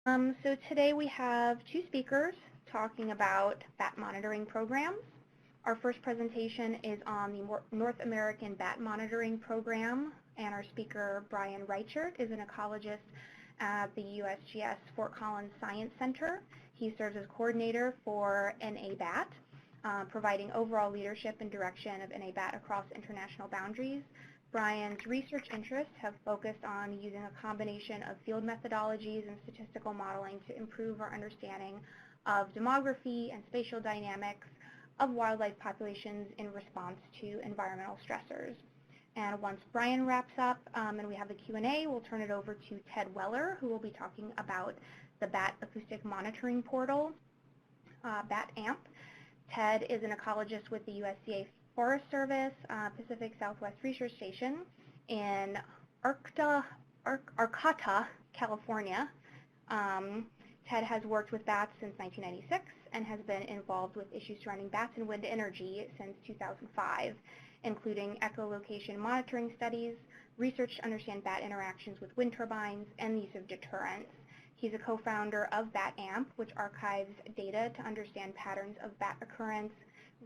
So today we have two speakers talking about bat monitoring programs. Our first presentation is on the North American Bat Monitoring Program, and our speaker, Brian Reichert, is an ecologist at the USGS Fort Collins Science Center. He serves as coordinator for NABat, providing overall leadership and direction of NABat across international boundaries. Brian's research interests have focused on using a combination of field methodologies and statistical modeling to improve our understanding of demography and spatial dynamics of wildlife populations in response to environmental stressors. And once Brian wraps up and we have the Q&A, we'll turn it over to Ted Weller, who will be talking about the Bat Acoustic Monitoring Portal, BatAMP. Ted is an ecologist with the USDA Forest Service, Pacific Southwest Research Station in Arcata, California. Ted has worked with bats since 1996 and has been involved with issues surrounding bats and wind energy since 2005, including echolocation monitoring studies, research to understand bat interactions with wind turbines, and the use of deterrents. He's a co-founder of BatAMP, which archives data to understand patterns of bat occurrence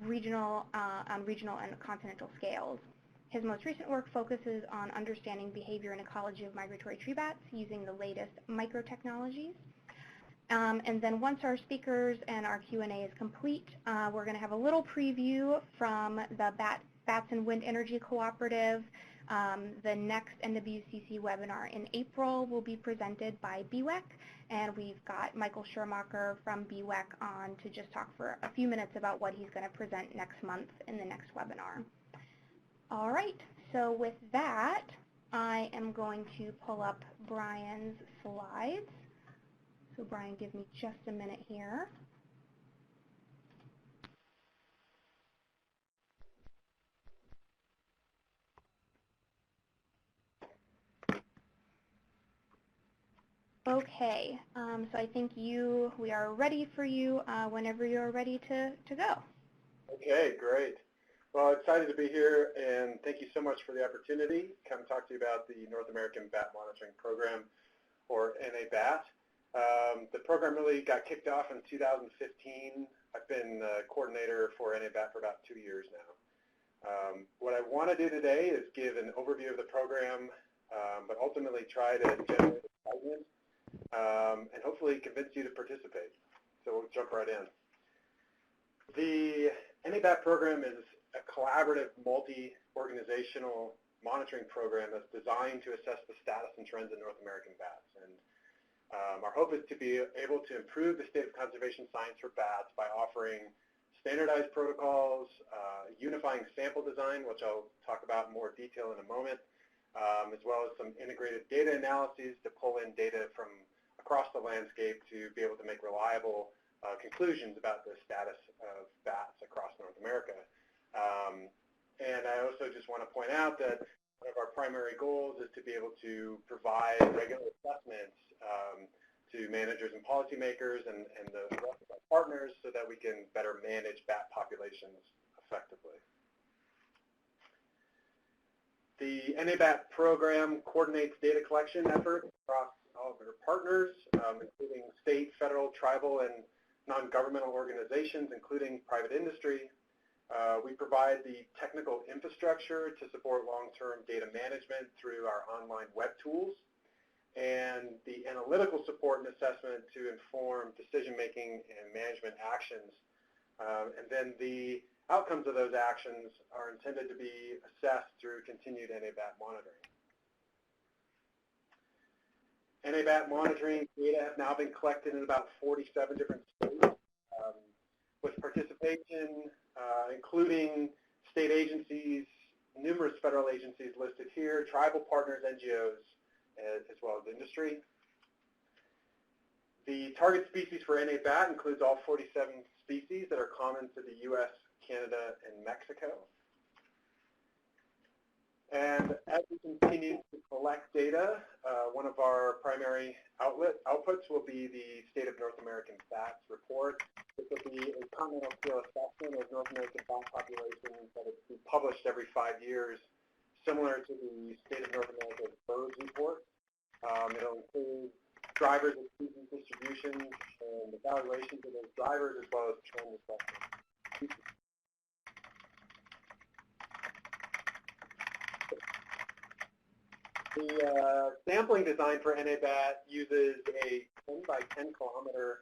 on regional and continental scales. His most recent work focuses on understanding behavior and ecology of migratory tree bats using the latest microtechnologies. And then once our speakers and our Q&A is complete, we're going to have a little preview from the Bats and Wind Energy Cooperative. The next NWCC webinar in April will be presented by BWEC, and we've got Michael Schermacher from BWEC on to just talk for a few minutes about what he's going to present next month in the next webinar. All right, so with that, I am going to pull up Brian's slides. So Brian, give me just a minute here. Okay, so I think we are ready for you whenever you're ready to go. Okay, great. Well, excited to be here, and thank you so much for the opportunity to come talk to you about the North American Bat Monitoring Program, or NABat. The program really got kicked off in 2015. I've been coordinator for NABat for about 2 years now. What I want to do today is give an overview of the program, but ultimately try to generate excitement and hopefully convince you to participate. So we'll jump right in. The NABat program is a collaborative, multi-organizational monitoring program that's designed to assess the status and trends of North American bats. And our hope is to be able to improve the state of conservation science for bats by offering standardized protocols, unifying sample design, which I'll talk about in more detail in a moment, as well as some integrated data analyses to pull in data from across the landscape to be able to make reliable conclusions about the status of bats across North America. And I also just want to point out that one of our primary goals is to be able to provide regular assessments to managers and policymakers and the rest of our partners so that we can better manage bat populations effectively. The NABat program coordinates data collection efforts across all of our partners, including state, federal, tribal, and non-governmental organizations, including private industry. We provide the technical infrastructure to support long-term data management through our online web tools, and the analytical support and assessment to inform decision-making and management actions. And then the outcomes of those actions are intended to be assessed through continued NABat monitoring. NABat monitoring data have now been collected in about 47 different states, with participation including state agencies, numerous federal agencies listed here, tribal partners, NGOs, as well as industry. The target species for NABat includes all 47 species that are common to the U.S., Canada, and Mexico. And as we continue to collect data, one of our primary outputs will be the State of North American Bats report. This will be a continental scale assessment of North American bat populations that is published every 5 years, similar to the State of North America Birds report. It'll include drivers of species distributions and evaluations of those drivers, as well as trend assessment. The sampling design for NABat uses a 10 by 10 kilometer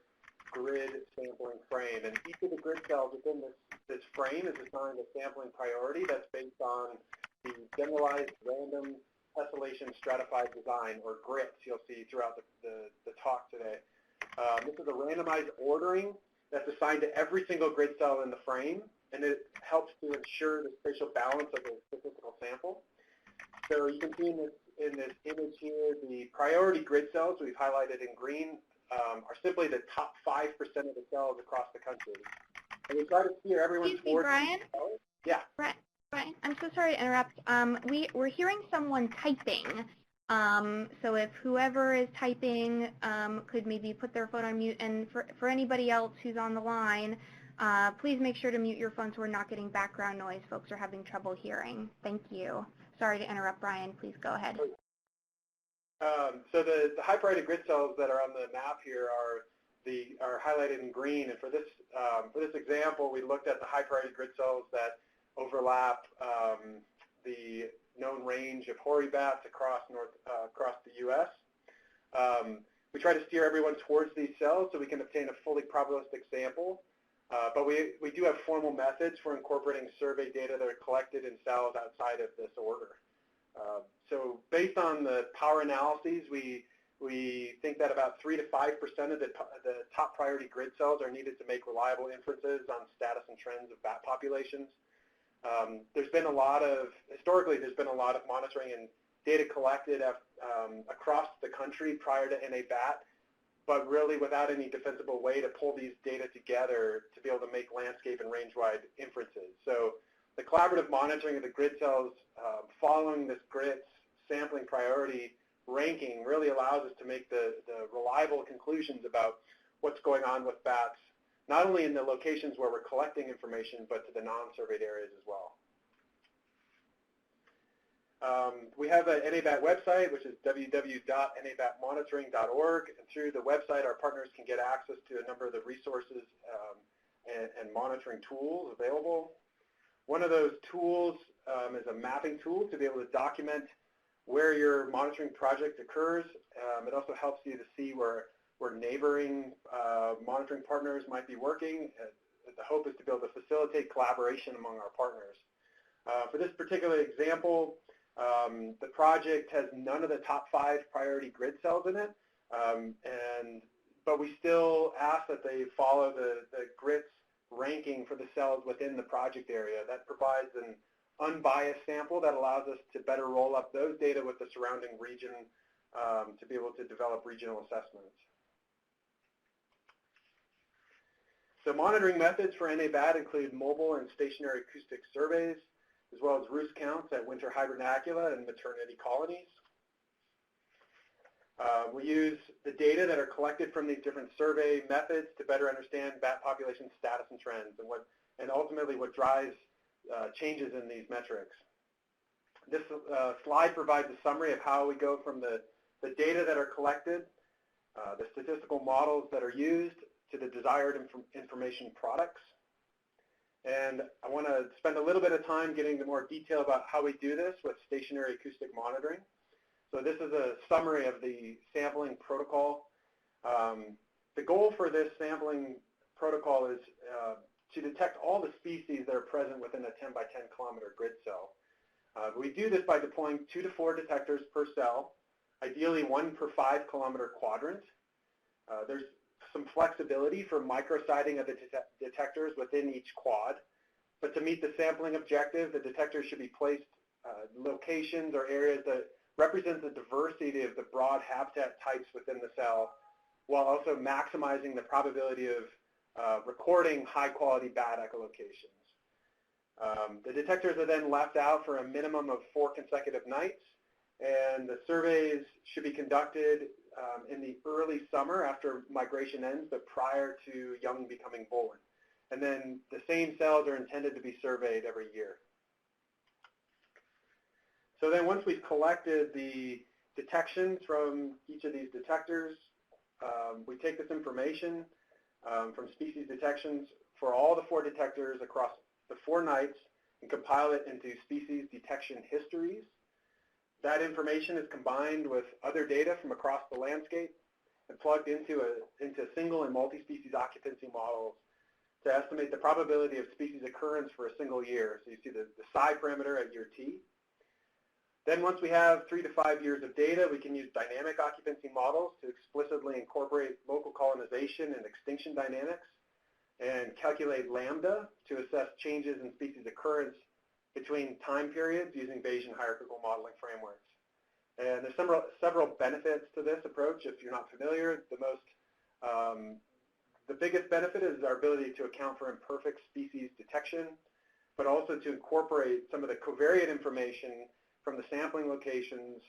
grid sampling frame, and each of the grid cells within this frame is assigned a sampling priority that's based on the generalized random tessellation stratified design, or GRITs, you'll see throughout the talk today. This is a randomized ordering that's assigned to every single grid cell in the frame, and it helps to ensure the spatial balance of the statistical sample. So you can see in this image here, the priority grid cells we've highlighted in green are simply the top 5% of the cells across the country. And we try to steer everyone towards... Brian? Yeah. Brian, I'm so sorry to interrupt. We're hearing someone typing. So if whoever is typing could maybe put their phone on mute. And for anybody else who's on the line, please make sure to mute your phone so we're not getting background noise. Folks are having trouble hearing. Thank you. Sorry to interrupt, Brian. Please go ahead. So the high priority grid cells that are on the map here are highlighted in green. And for this example, we looked at the high priority grid cells that overlap the known range of hoary bats across the U.S. We try to steer everyone towards these cells so we can obtain a fully probabilistic sample. But we do have formal methods for incorporating survey data that are collected in cells outside of this order. So based on the power analyses, we think that about 3 to 5% of the top priority grid cells are needed to make reliable inferences on status and trends of bat populations. Historically, there's been a lot of monitoring and data collected across the country prior to NABat, but really without any defensible way to pull these data together to be able to make landscape and range-wide inferences. So the collaborative monitoring of the grid cells following this GRIT's sampling priority ranking really allows us to make the reliable conclusions about what's going on with bats, not only in the locations where we're collecting information, but to the non-surveyed areas as well. We have an NABat website, which is www.nabatmonitoring.org, and through the website, our partners can get access to a number of the resources and monitoring tools available. One of those tools is a mapping tool to be able to document where your monitoring project occurs. It also helps you to see where neighboring monitoring partners might be working. The hope is to be able to facilitate collaboration among our partners. For this particular example, the project has none of the top 5 priority grid cells in it, but we still ask that they follow the GRIT's ranking for the cells within the project area. That provides an unbiased sample that allows us to better roll up those data with the surrounding region to be able to develop regional assessments. So monitoring methods for NABat include mobile and stationary acoustic surveys, as well as roost counts at winter hibernacula and maternity colonies. We use the data that are collected from these different survey methods to better understand bat population status and trends, and ultimately what drives changes in these metrics. This slide provides a summary of how we go from the data that are collected, the statistical models that are used, to the desired information products. And I want to spend a little bit of time getting into more detail about how we do this with stationary acoustic monitoring. So this is a summary of the sampling protocol. The goal for this sampling protocol is to detect all the species that are present within a 10 by 10 kilometer grid cell. We do this by deploying 2 to 4 detectors per cell, ideally 1 per 5 kilometer quadrant. There's some flexibility for micrositing of the detectors within each quad, but to meet the sampling objective, the detectors should be placed locations or areas that represent the diversity of the broad habitat types within the cell, while also maximizing the probability of recording high-quality bat echolocations. The detectors are then left out for a minimum of 4 consecutive nights, and the surveys should be conducted in the early summer after migration ends, but prior to young becoming bolin. And then the same cells are intended to be surveyed every year. So then once we've collected the detections from each of these detectors, we take this information from species detections for all the 4 detectors across the 4 nights and compile it into species detection histories. That information is combined with other data from across the landscape and plugged into single and multi-species occupancy models to estimate the probability of species occurrence for a single year. So you see the psi parameter at year t. Then once we have 3 to 5 years of data, we can use dynamic occupancy models to explicitly incorporate local colonization and extinction dynamics and calculate lambda to assess changes in species occurrence between time periods using Bayesian hierarchical modeling frameworks. And there's several benefits to this approach if you're not familiar. The biggest benefit is our ability to account for imperfect species detection, but also to incorporate some of the covariate information from the sampling locations,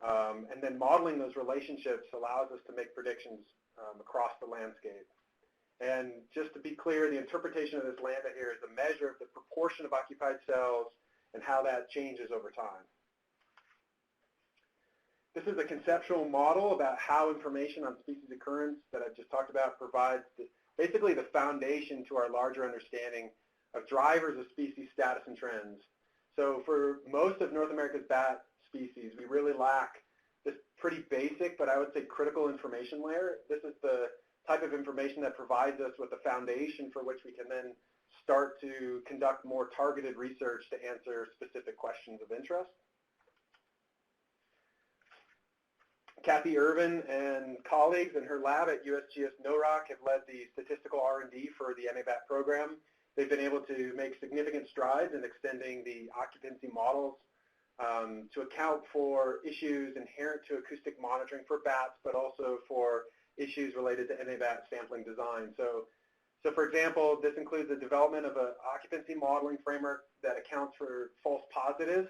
and then modeling those relationships allows us to make predictions across the landscape. And just to be clear, the interpretation of this lambda here is a measure of the proportion of occupied cells and how that changes over time. This is a conceptual model about how information on species occurrence that I've just talked about provides basically the foundation to our larger understanding of drivers of species status and trends. So for most of North America's bat species, we really lack this pretty basic, but I would say critical information layer. This is the type of information that provides us with a foundation for which we can then start to conduct more targeted research to answer specific questions of interest. Kathy Irvin and colleagues in her lab at USGS NOROC have led the statistical R&D for the NABat program. They've been able to make significant strides in extending the occupancy models to account for issues inherent to acoustic monitoring for bats, but also for issues related to NABat sampling design. So for example, this includes the development of an occupancy modeling framework that accounts for false positives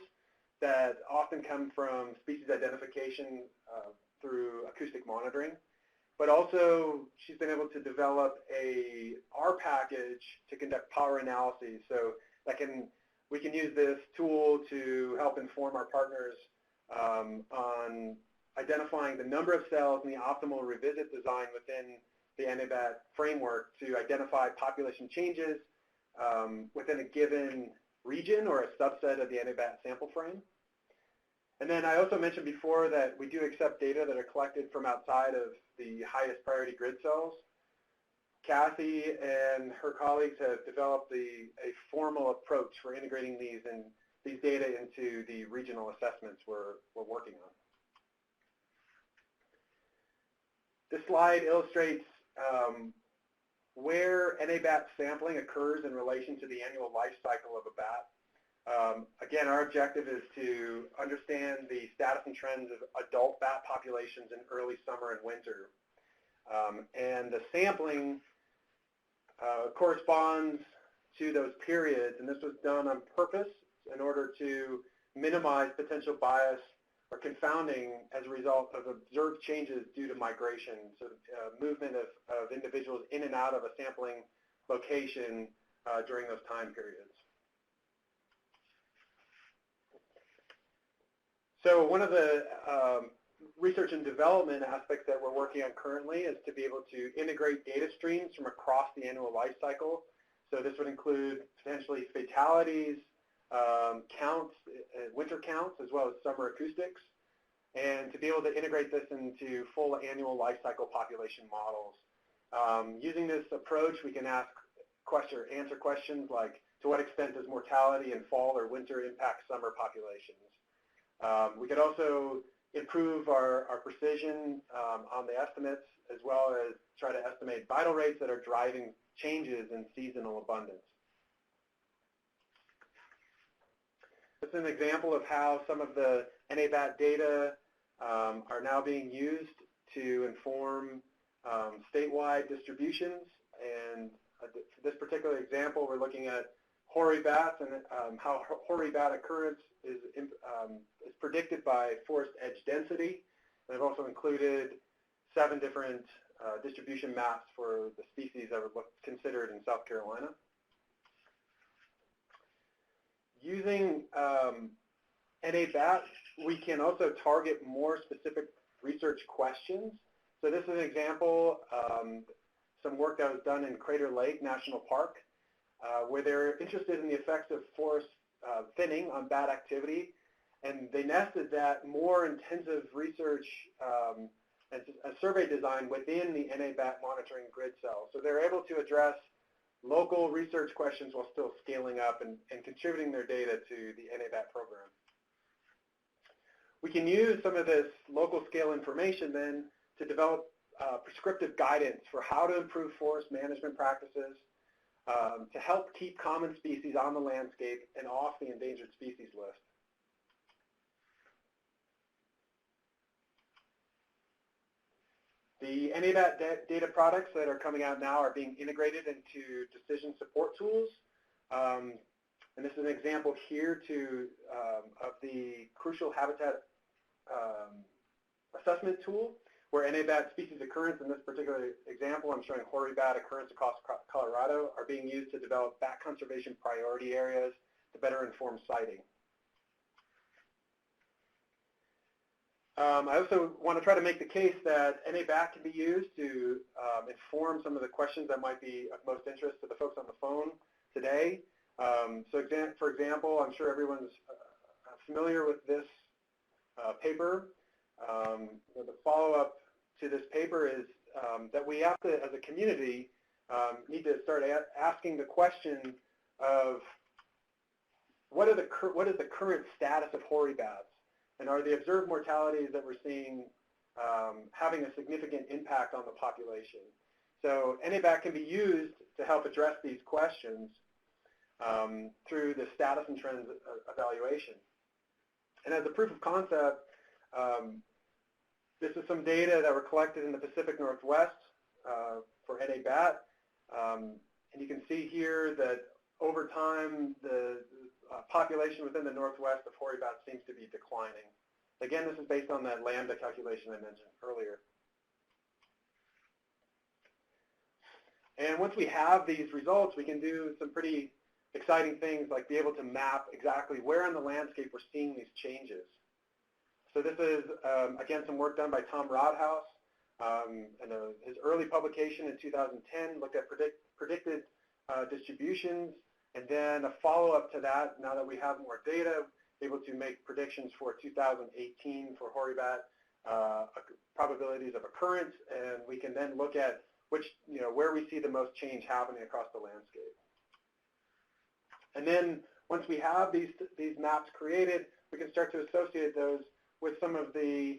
that often come from species identification through acoustic monitoring. But also, she's been able to develop a R package to conduct power analyses. So we can use this tool to help inform our partners on identifying the number of cells and the optimal revisit design within the NABat framework to identify population changes within a given region or a subset of the NABat sample frame. And then I also mentioned before that we do accept data that are collected from outside of the highest priority grid cells. Kathy and her colleagues have developed a formal approach for integrating these data into the regional assessments we're working on. This slide illustrates where NABat sampling occurs in relation to the annual life cycle of a bat. Again, our objective is to understand the status and trends of adult bat populations in early summer and winter. And the sampling corresponds to those periods, and this was done on purpose in order to minimize potential bias or confounding as a result of observed changes due to migration, so movement of individuals in and out of a sampling location during those time periods. So one of the research and development aspects that we're working on currently is to be able to integrate data streams from across the annual life cycle. So this would include potentially fatalities, counts, winter counts, as well as summer acoustics, and to be able to integrate this into full annual life cycle population models. Using this approach, we can answer questions like, to what extent does mortality in fall or winter impact summer populations? We could also improve our precision on the estimates, as well as try to estimate vital rates that are driving changes in seasonal abundance. This is an example of how some of the NABat data are now being used to inform statewide distributions. And for this particular example, we're looking at hoary bats and how hoary bat occurrence is predicted by forest edge density. And I've also included 7 different distribution maps for the species that were considered in South Carolina. Using NABat, we can also target more specific research questions. So this is an example, some work that was done in Crater Lake National Park, where they're interested in the effects of forest thinning on bat activity, and they nested that more intensive research and a survey design within the NABat monitoring grid cell. So they're able to address local research questions while still scaling up and contributing their data to the NABat program. We can use some of this local scale information then to develop prescriptive guidance for how to improve forest management practices to help keep common species on the landscape and off the endangered species list. The NABat data products that are coming out now are being integrated into decision support tools. And this is an example here of the crucial habitat assessment tool, where NABat species occurrence, in this particular example, I'm showing hoary bat occurrence across Colorado, are being used to develop bat conservation priority areas to better inform siting. I also want to try to make the case that NABat can be used to inform some of the questions that might be of most interest to the folks on the phone today. For example, I'm sure everyone's familiar with this paper. The follow-up to this paper is that we have to, as a community, need to start asking the question of what is the current status of hoary bats? And are the observed mortalities that we're seeing having a significant impact on the population? So NABat can be used to help address these questions through the status and trends evaluation. And as a proof of concept, this is some data that were collected in the Pacific Northwest for NABat. And you can see here that over time, the population within the Northwest of hoary bats seems to be declining. Again, this is based on that lambda calculation I mentioned earlier. And once we have these results, we can do some pretty exciting things like be able to map exactly where in the landscape we're seeing these changes. So this is, again, some work done by Tom Rodhouse. And his early publication in 2010 looked at predicted distributions, and then a follow-up to that, now that we have more data, able to make predictions for 2018 for hoary bat probabilities of occurrence, and we can then look at where we see the most change happening across the landscape. And then once we have these maps created, we can start to associate those with some of the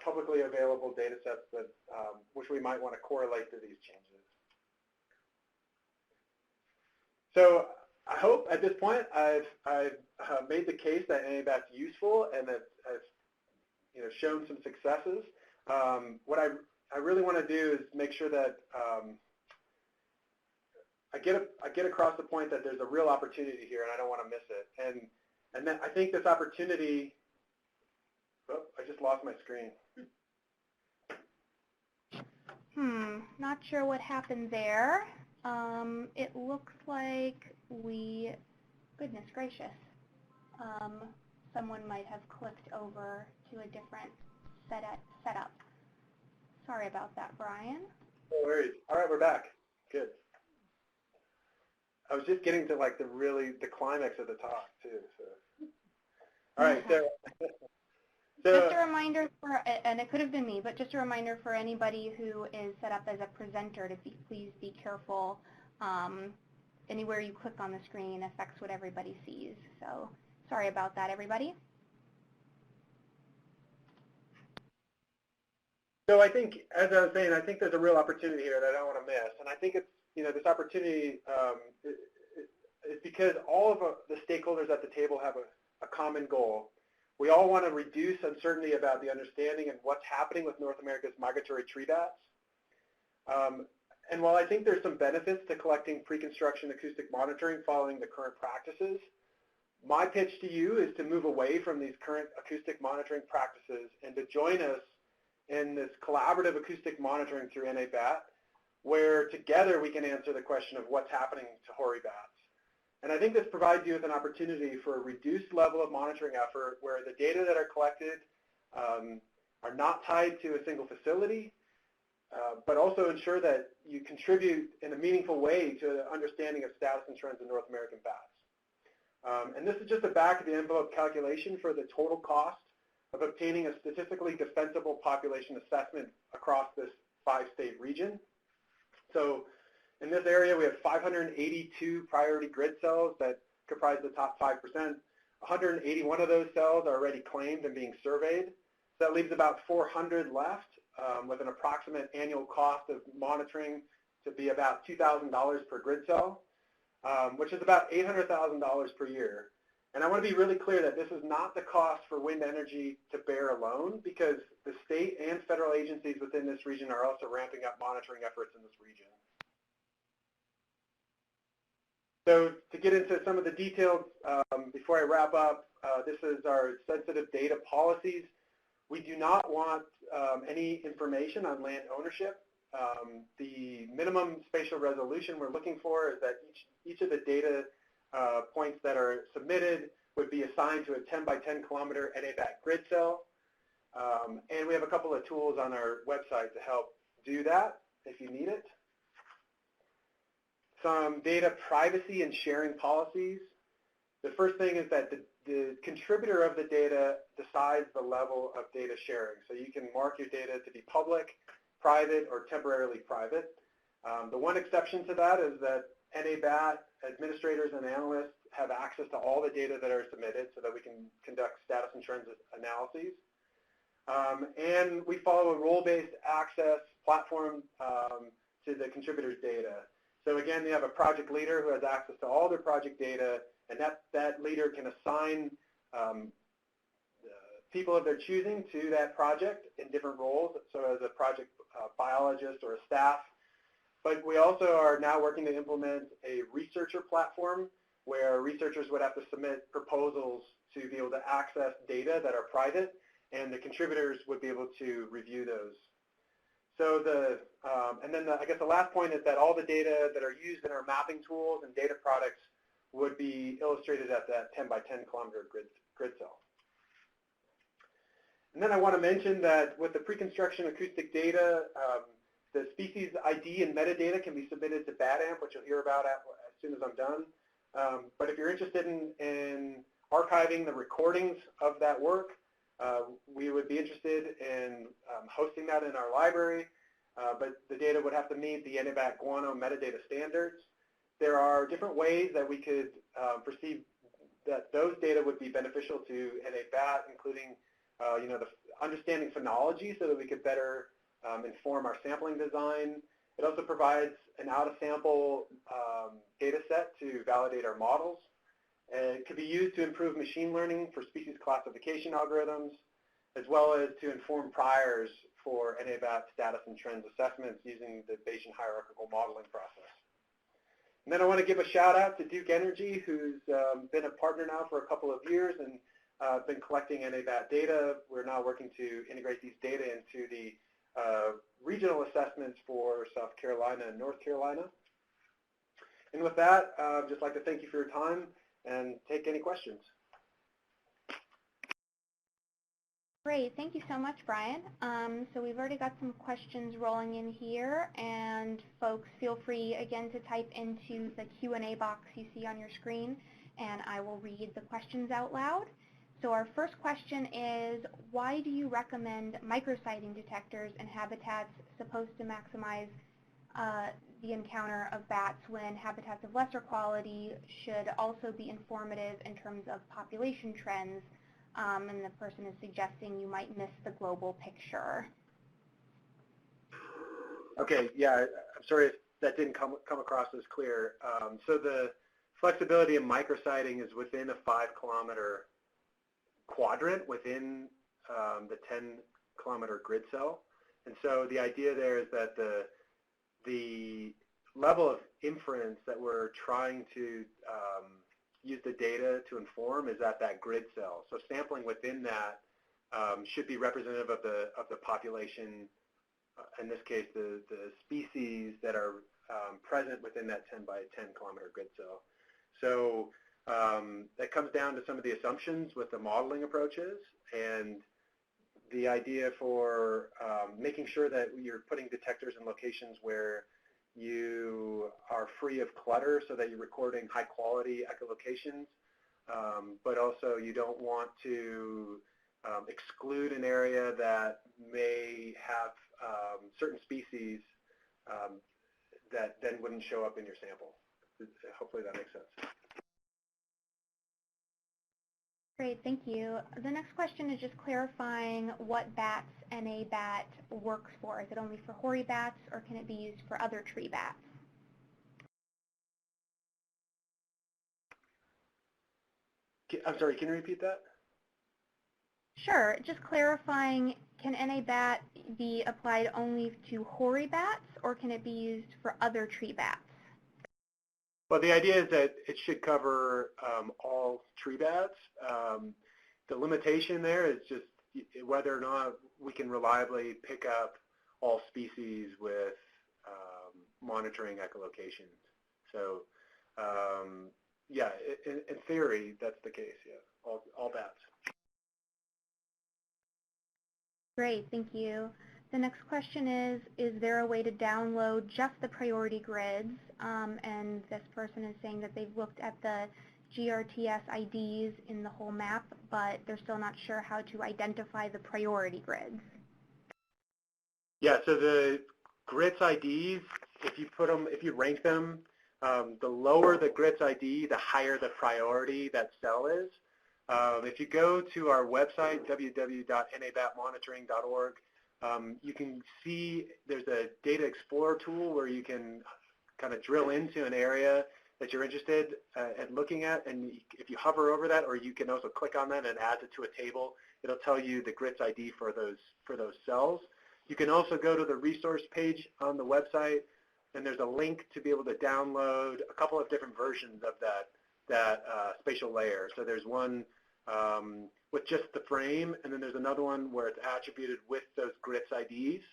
publicly available data sets that which we might want to correlate to these changes. So I hope at this point I've made the case that NABat's useful and that I've shown some successes. What I really want to do is make sure that I get across the point that there's a real opportunity here and I don't want to miss it. And then I think this opportunity. Oh, I just lost my screen. Not sure what happened there. It looks like goodness gracious, someone might have clicked over to a different setup. Sorry about that, Brian. No worries. All right, we're back. Good. I was just getting to like the climax of the talk too. So. All right, so. Just a reminder and it could have been me, but just a reminder for anybody who is set up as a presenter to please be careful. Anywhere you click on the screen affects what everybody sees. So sorry about that, everybody. So I think, as I was saying, I think there's a real opportunity here that I don't want to miss. And I think it's, this opportunity is because all of the stakeholders at the table have a common goal. We all want to reduce uncertainty about the understanding and what's happening with North America's migratory tree bats. And while I think there's some benefits to collecting pre-construction acoustic monitoring following the current practices, my pitch to you is to move away from these current acoustic monitoring practices and to join us in this collaborative acoustic monitoring through NABat, where together we can answer the question of what's happening to hoary bats. And I think this provides you with an opportunity for a reduced level of monitoring effort where the data that are collected are not tied to a single facility, but also ensure that you contribute in a meaningful way to the understanding of status and trends in North American bats. And this is just a back-of-the-envelope calculation for the total cost of obtaining a statistically defensible population assessment across this 5-state region. So in this area, we have 582 priority grid cells that comprise the top 5%. 181 of those cells are already claimed and being surveyed. So that leaves about 400 left, with an approximate annual cost of monitoring to be about $2,000 per grid cell, which is about $800,000 per year. And I want to be really clear that this is not the cost for wind energy to bear alone, because the state and federal agencies within this region are also ramping up monitoring efforts in this region. So to get into some of the details, before I wrap up, this is our sensitive data policies. We do not want any information on land ownership. The minimum spatial resolution we're looking for is that each of the data points that are submitted would be assigned to a 10 by 10 kilometer NABat grid cell. And we have a couple of tools on our website to help do that if you need it. Some data privacy and sharing policies. The first thing is that the contributor of the data decides the level of data sharing. So you can mark your data to be public, private, or temporarily private. The one exception to that is that NABat administrators and analysts have access to all the data that are submitted so that we can conduct status and trends analyses. And we follow a role-based access platform to the contributors' data. So again, they have a project leader who has access to all their project data, and that leader can assign people of their choosing to that project in different roles, so as a project biologist or a staff. But we also are now working to implement a researcher platform where researchers would have to submit proposals to be able to access data that are private, and the contributors would be able to review those. So I guess the last point is that all the data that are used in our mapping tools and data products would be illustrated at that 10 by 10 kilometer grid cell. And then I want to mention that with the pre-construction acoustic data, the species ID and metadata can be submitted to BatAMP, which you'll hear about as soon as I'm done. But if you're interested in archiving the recordings of that work, we would be interested in hosting that in our library, but the data would have to meet the NABat guano metadata standards. There are different ways that we could perceive that those data would be beneficial to NABat, including the understanding phonology so that we could better inform our sampling design. It also provides an out-of-sample data set to validate our models. And it could be used to improve machine learning for species classification algorithms, as well as to inform priors for NABat status and trends assessments using the Bayesian hierarchical modeling process. And then I want to give a shout out to Duke Energy, who's been a partner now for a couple of years and been collecting NABat data. We're now working to integrate these data into the regional assessments for South Carolina and North Carolina. And with that, I'd just like to thank you for your time and take any questions. Great, thank you so much, Brian. So we've already got some questions rolling in here, and folks, feel free again to type into the Q&A box you see on your screen, and I will read the questions out loud. So our first question is, why do you recommend microsighting detectors and habitats supposed to maximize the encounter of bats when habitats of lesser quality should also be informative in terms of population trends? And the person is suggesting you might miss the global picture. Okay, yeah, I'm sorry if that didn't come across as clear. So the flexibility of microsighting is within a 5-kilometer quadrant within the 10-kilometer grid cell. And so the idea there is that the level of inference that we're trying to use the data to inform is at that grid cell. So sampling within that should be representative of the population, in this case the species that are present within that 10 by 10 kilometer grid cell. So that comes down to some of the assumptions with the modeling approaches, and the idea for making sure that you're putting detectors in locations where you are free of clutter so that you're recording high quality echolocations, but also you don't want to exclude an area that may have certain species that then wouldn't show up in your sample. Hopefully that makes sense. Great, thank you. The next question is just clarifying what bats NABat works for. Is it only for hoary bats, or can it be used for other tree bats? I'm sorry, can you repeat that? Sure, just clarifying, can NABat be applied only to hoary bats, or can it be used for other tree bats? Well, the idea is that it should cover all tree bats. The limitation there is just whether or not we can reliably pick up all species with monitoring echolocations. So, yeah, in theory, that's the case, yeah, all bats. Great, thank you. The next question is there a way to download just the priority grids? And this person is saying that they've looked at the GRTS IDs in the whole map, but they're still not sure how to identify the priority grids. Yeah, so the GRITS IDs, if you rank them, the lower the GRITS ID, the higher the priority that cell is. If you go to our website, www.nabatmonitoring.org, you can see there's a data explorer tool where you can kind of drill into an area that you're interested in looking at, and if you hover over that, or you can also click on that and add it to a table, it'll tell you the GRITS ID for those cells. You can also go to the resource page on the website, and there's a link to be able to download a couple of different versions of that spatial layer. So there's one with just the frame, and then there's another one where it's attributed with those GRITS IDs,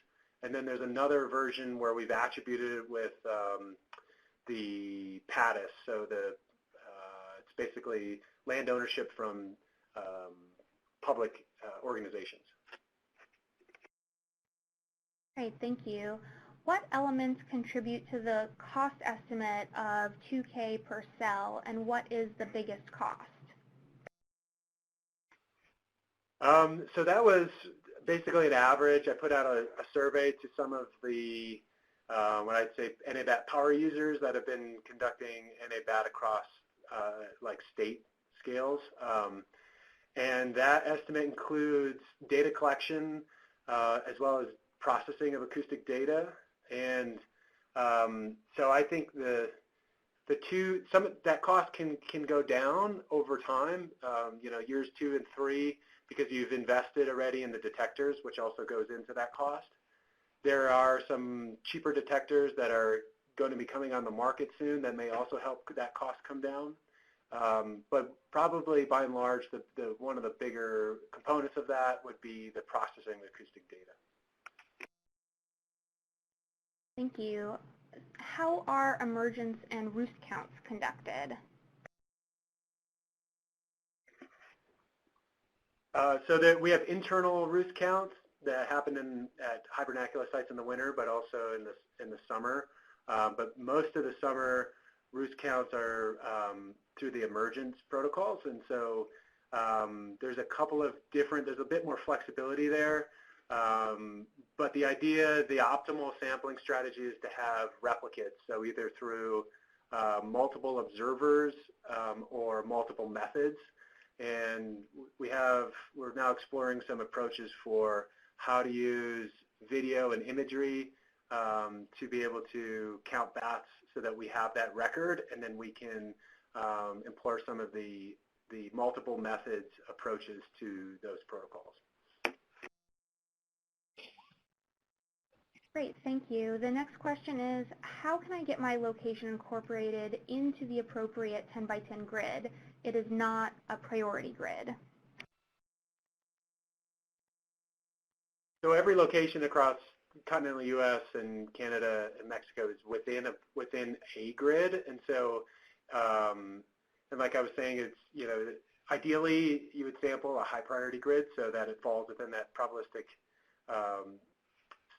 and then there's another version where we've attributed it with the PATIS, so it's basically land ownership from public organizations. Great, thank you. What elements contribute to the cost estimate of 2K per cell, and what is the biggest cost? So that was basically an average. I put out a survey to some of the, what I'd say, NABat power users that have been conducting NABat across like state scales. And that estimate includes data collection as well as processing of acoustic data. And so I think that cost can go down over time, years 2 and 3, because you've invested already in the detectors, which also goes into that cost. There are some cheaper detectors that are going to be coming on the market soon that may also help that cost come down. But probably by and large, one of the bigger components of that would be the processing of acoustic data. Thank you. How are emergence and roost counts conducted? So that we have internal roost counts that happen at hibernaculum sites in the winter, but also in the summer. But most of the summer roost counts are through the emergence protocols, and so there's a couple of different. There's a bit more flexibility there, but the idea, the optimal sampling strategy is to have replicates. So either through multiple observers or multiple methods. And we're now exploring some approaches for how to use video and imagery to be able to count bats so that we have that record, and then we can employ some of the multiple methods approaches to those protocols. Great, thank you. The next question is, how can I get my location incorporated into the appropriate 10 by 10 grid? It is not a priority grid. So every location across continental U.S. and Canada and Mexico is within a grid, and so and like I was saying, it's ideally, you would sample a high priority grid so that it falls within that probabilistic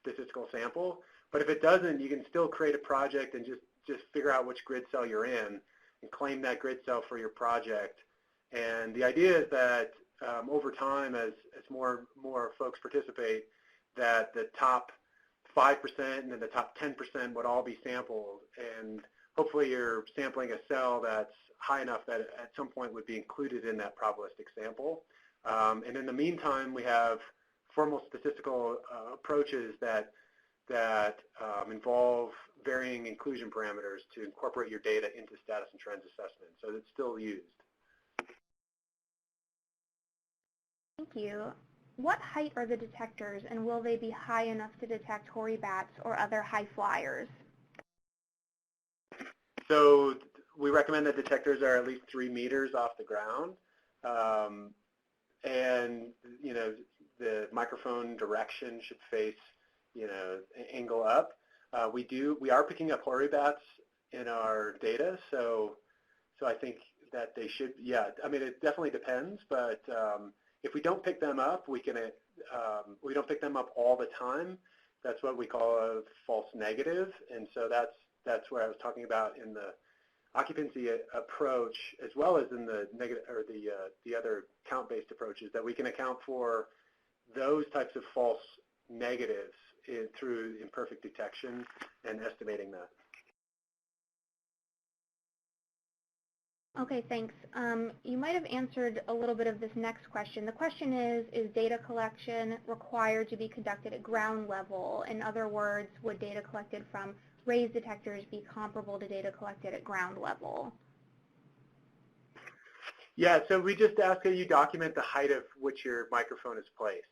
statistical sample. But if it doesn't, you can still create a project and just figure out which grid cell you're in and claim that grid cell for your project. And the idea is that over time, as more folks participate, that the top 5% and then the top 10% would all be sampled. And hopefully you're sampling a cell that's high enough that at some point would be included in that probabilistic sample. And in the meantime, we have formal statistical approaches that involve varying inclusion parameters to incorporate your data into status and trends assessment. So it's still used. Thank you. What height are the detectors, and will they be high enough to detect hoary bats or other high flyers? So we recommend that detectors are at least 3 meters off the ground. And, you know, the microphone direction should face, you know, angle up. We are picking up hoary bats in our data, so I think that they should, yeah, I mean, it definitely depends, but if we don't pick them up, we don't pick them up all the time. That's what we call a false negative, and so that's where I was talking about in the occupancy approach, as well as in the negative or the other count-based approaches, that we can account for those types of false negatives through imperfect detection and estimating that. Okay, thanks. You might have answered a little bit of this next question. The question is data collection required to be conducted at ground level? In other words, would data collected from raised detectors be comparable to data collected at ground level? Yeah, so we just ask that you document the height of which your microphone is placed.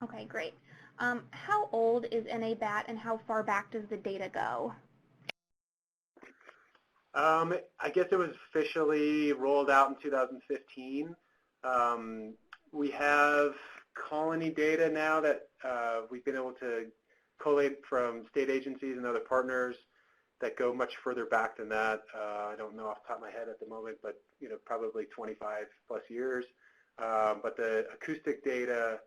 Okay, great. How old is NABat, and how far back does the data go? I guess it was officially rolled out in 2015. We have colony data now that we've been able to collate from state agencies and other partners that go much further back than that. I don't know off the top of my head at the moment, but you know, probably 25 plus years. But the acoustic data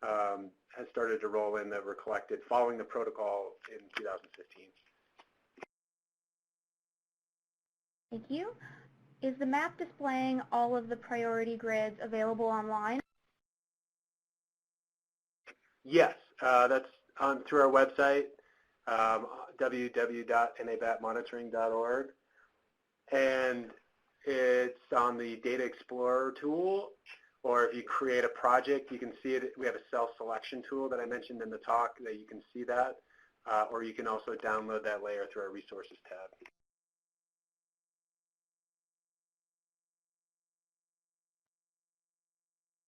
has started to roll in that were collected following the protocol in 2015. Thank you. Is the map displaying all of the priority grids available online? Yes, that's through our website, www.nabatmonitoring.org, and it's on the Data Explorer tool, or if you create a project, you can see it. We have a cell selection tool that I mentioned in the talk that you can see that, or you can also download that layer through our Resources tab.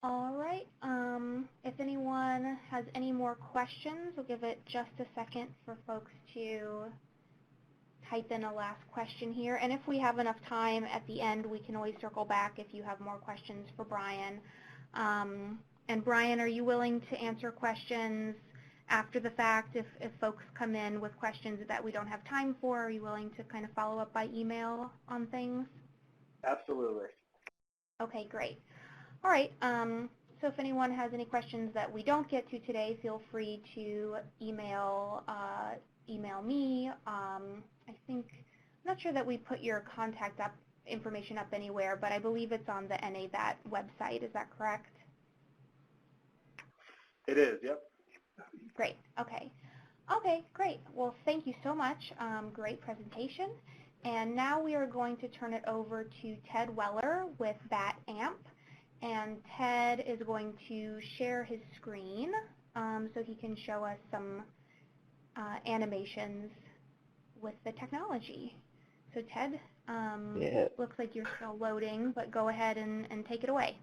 All right. If anyone has any more questions, we'll give it just a second for folks to type in a last question here. And if we have enough time at the end, we can always circle back if you have more questions for Brian. And Brian, are you willing to answer questions after the fact if folks come in with questions that we don't have time for? Are you willing to kind of follow up by email on things? Absolutely. Okay, great. All right, so if anyone has any questions that we don't get to today, feel free to email me. I'm not sure that we put your contact information up anywhere, but I believe it's on the NABat website. Is that correct? It is, yep. Great, okay. Okay, great. Well, thank you so much. Great presentation. And now we are going to turn it over to Ted Weller with BatAMP. And Ted is going to share his screen so he can show us some animations with the technology. So Ted, looks like you're still loading, but go ahead and take it away.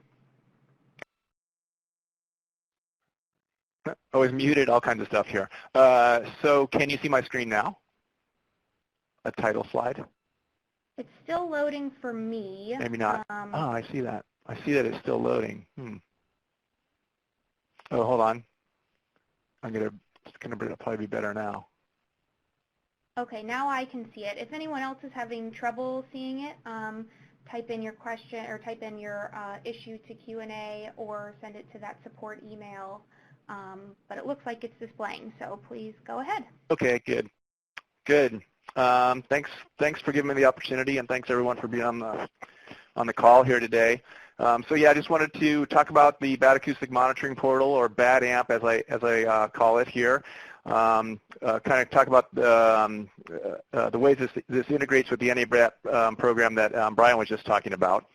I was muted, all kinds of stuff here. So can you see my screen now? A title slide? It's still loading for me. Maybe not. Oh, I see that. I see that it's still loading. Oh, hold on. It's gonna probably be better now. Okay, now I can see it. If anyone else is having trouble seeing it, type in your question or type in your issue to Q&A or send it to that support email. But it looks like it's displaying, so please go ahead. Okay, good. Good. Thanks for giving me the opportunity, and thanks everyone for being on the call here today. So yeah, I just wanted to talk about the Bat Acoustic Monitoring Portal, or BatAMP as I call it here. Kind of talk about the ways this integrates with the NABat program that Brian was just talking about.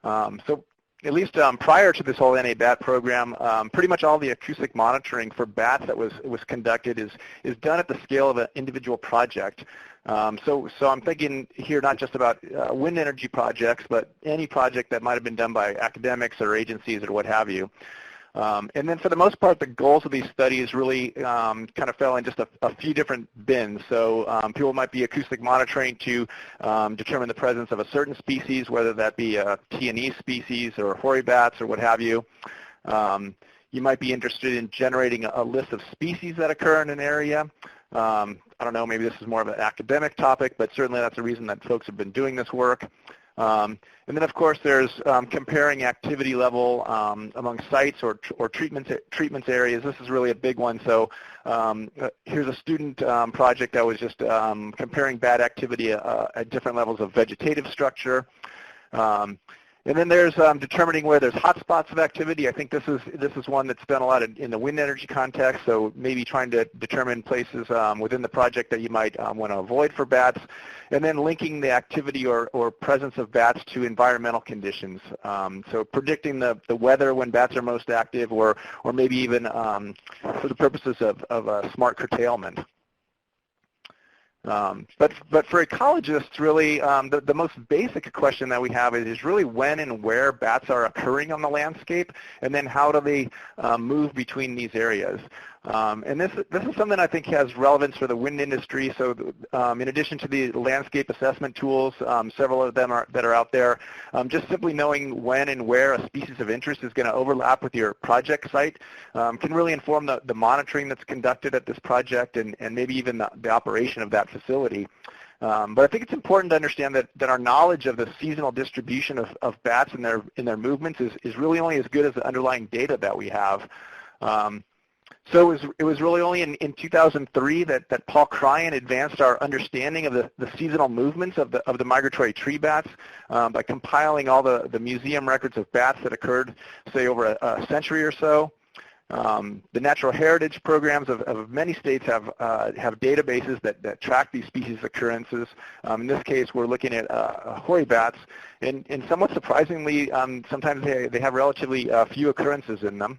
So at least prior to this whole NABat program, pretty much all the acoustic monitoring for bats that was conducted is done at the scale of an individual project. So I'm thinking here not just about wind energy projects, but any project that might have been done by academics or agencies or what have you. And then for the most part, the goals of these studies really kind of fell in just a few different bins. So people might be acoustic monitoring to determine the presence of a certain species, whether that be a T&E species or hoary bats or what have you. You might be interested in generating a list of species that occur in an area. I don't know, maybe this is more of an academic topic, but certainly that's the reason that folks have been doing this work. And then, of course, there's comparing activity level among sites or treatments areas. This is really a big one. So here's a student project that was just comparing bat activity at different levels of vegetative structure. And then there's determining where there's hotspots of activity. I think this is one that's done a lot in the wind energy context, so maybe trying to determine places within the project that you might want to avoid for bats, and then linking the activity or presence of bats to environmental conditions. So predicting the weather when bats are most active, or maybe even for the purposes of smart curtailment. But for ecologists, really, the most basic question that we have is really when and where bats are occurring on the landscape, and then how do they move between these areas. And this is something I think has relevance for the wind industry. So in addition to the landscape assessment tools, several of them that are out there, just simply knowing when and where a species of interest is going to overlap with your project site can really inform the monitoring that's conducted at this project, and maybe even the operation of that facility. But I think it's important to understand that our knowledge of the seasonal distribution of bats and their movements is really only as good as the underlying data that we have. So it was really only in 2003 that Paul Cryan advanced our understanding of the seasonal movements of the migratory tree bats by compiling all the museum records of bats that occurred, say, over a century or so. The natural heritage programs of many states have databases that track these species occurrences. In this case, we're looking at hoary bats, and somewhat surprisingly, sometimes they have relatively few occurrences in them.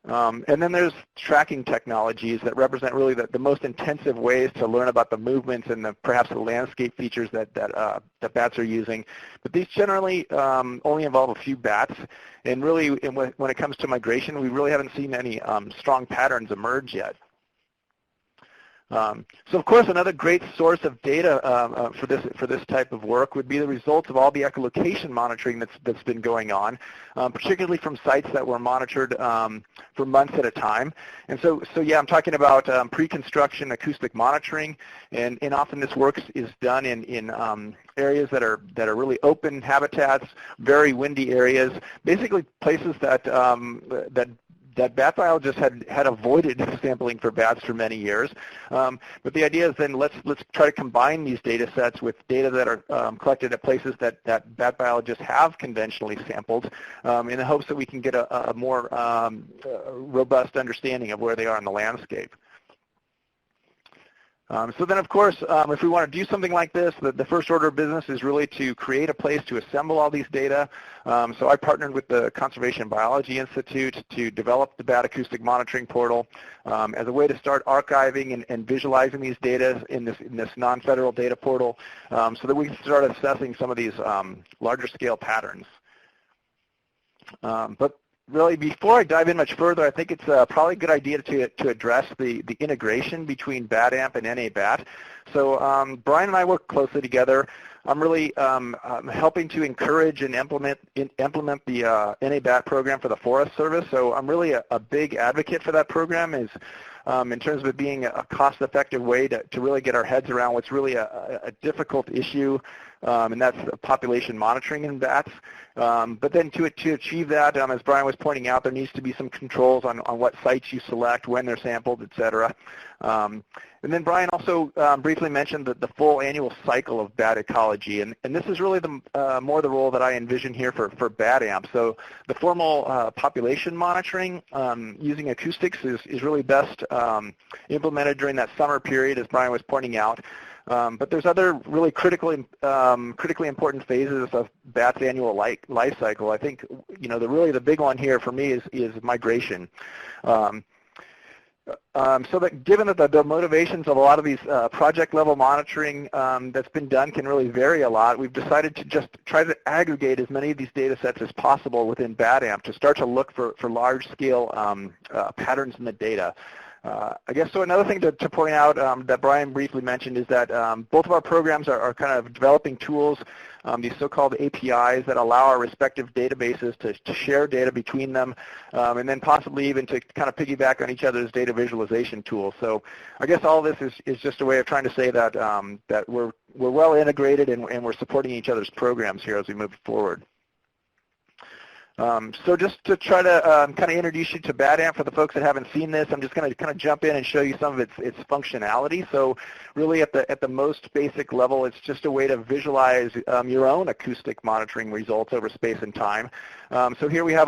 And then there's tracking technologies that represent really the most intensive ways to learn about the movements and perhaps the landscape features that bats are using. But these generally only involve a few bats, and really when it comes to migration, we really haven't seen any strong patterns emerge yet. So of course, another great source of data for this type of work would be the results of all the echolocation monitoring that's been going on, particularly from sites that were monitored for months at a time. And so yeah, I'm talking about pre-construction acoustic monitoring, and often this work is done in areas that are really open habitats, very windy areas, basically places that bat biologists had avoided sampling for bats for many years. But the idea is then let's try to combine these data sets with data that are collected at places that bat biologists have conventionally sampled, in the hopes that we can get a more robust understanding of where they are in the landscape. So then, of course, if we want to do something like this, the first order of business is really to create a place to assemble all these data. So I partnered with the Conservation Biology Institute to develop the Bat Acoustic Monitoring Portal as a way to start archiving and visualizing these data in this non-federal data portal, so that we can start assessing some of these larger scale patterns. But really, before I dive in much further, I think it's probably a good idea to address the integration between BatAMP and NABat. So Brian and I work closely together. I'm really helping to encourage and implement the NABat program for the Forest Service. So I'm really a big advocate for that program. in terms of it being a cost-effective way to really get our heads around what's really a difficult issue, and that's population monitoring in bats. But then to achieve that, as Brian was pointing out, there needs to be some controls on what sites you select, when they're sampled, et cetera. And then Brian also briefly mentioned the full annual cycle of bat ecology, and this is really more the role that I envision here for BatAMP. So the formal population monitoring using acoustics is really best implemented during that summer period, as Brian was pointing out. But there's other really critically important phases of bats' annual life cycle. I think the big one here for me is migration. So that given that the motivations of a lot of these project-level monitoring that's been done can really vary a lot, we've decided to just try to aggregate as many of these data sets as possible within BatAMP to start to look for large-scale patterns in the data. I guess so another thing to point out that Brian briefly mentioned is that both of our programs are kind of developing tools, these so-called APIs that allow our respective databases to share data between them, and then possibly even to kind of piggyback on each other's data visualization tools. So I guess all this is just a way of trying to say that, that we're well integrated and we're supporting each other's programs here as we move forward. So just to try to kind of introduce you to BatAMP for the folks that haven't seen this, I'm just going to kind of jump in and show you some of its functionality. So really at the most basic level, it's just a way to visualize your own acoustic monitoring results over space and time. So here we have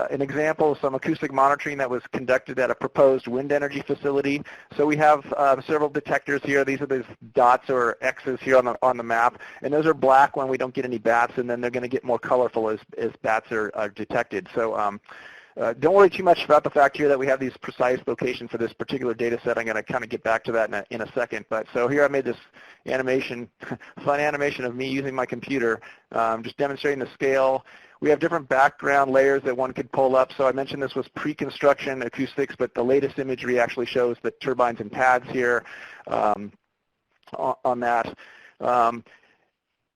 an example of some acoustic monitoring that was conducted at a proposed wind energy facility. So we have several detectors here. These are these dots or X's here on the map, and those are black when we don't get any bats, and then they're going to get more colorful as bats are detected. So don't worry too much about the fact here that we have these precise locations for this particular data set. I'm going to kind of get back to that in a second. But so here I made this animation, fun animation of me using my computer, just demonstrating the scale. We have different background layers that one could pull up. So I mentioned this was pre-construction acoustics, but the latest imagery actually shows the turbines and pads here on that.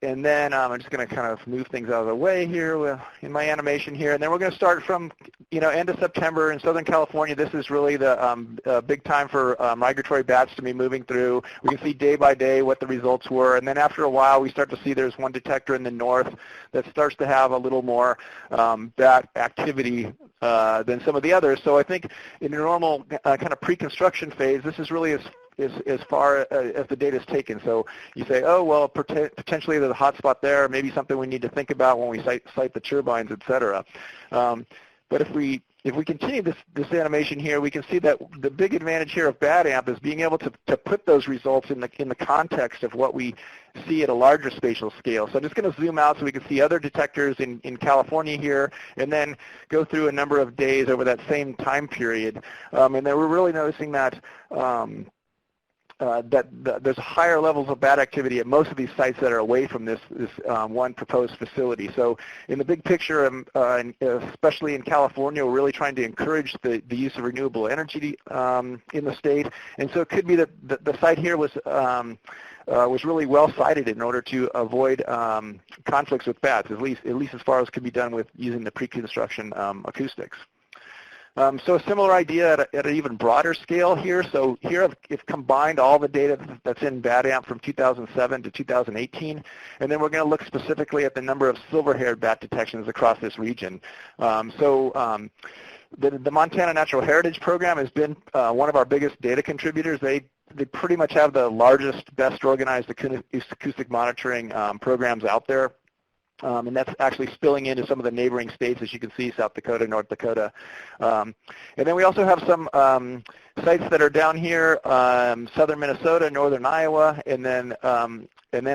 And then I'm just going to kind of move things out of the way here in my animation here. And then we're going to start from, end of September in Southern California. This is really the big time for migratory bats to be moving through. We can see day by day what the results were. And then after a while, we start to see there's one detector in the north that starts to have a little more bat activity than some of the others. So I think in the normal kind of pre-construction phase, this is really as far as the data is taken. So you say, oh, well, potentially there's a hot spot there, maybe something we need to think about when we cite the turbines, et cetera. But if we continue this animation here, we can see that the big advantage here of BatAMP is being able to put those results in the context of what we see at a larger spatial scale. So I'm just going to zoom out so we can see other detectors in California here, and then go through a number of days over that same time period. And then we're really noticing that there's higher levels of bat activity at most of these sites that are away from this one proposed facility. So in the big picture, especially in California, we're really trying to encourage the use of renewable energy in the state. And so it could be that the site here was really well sited in order to avoid conflicts with bats, at least as far as could be done with using the pre-construction acoustics. So a similar idea at an even broader scale here. So here I've combined all the data that's in BatAMP from 2007 to 2018, and then we're going to look specifically at the number of silver-haired bat detections across this region. The Montana Natural Heritage Program has been one of our biggest data contributors. They pretty much have the largest, best organized acoustic monitoring programs out there. And that's actually spilling into some of the neighboring states, as you can see, South Dakota, North Dakota. And then we also have some sites that are down here, southern Minnesota, northern Iowa, and then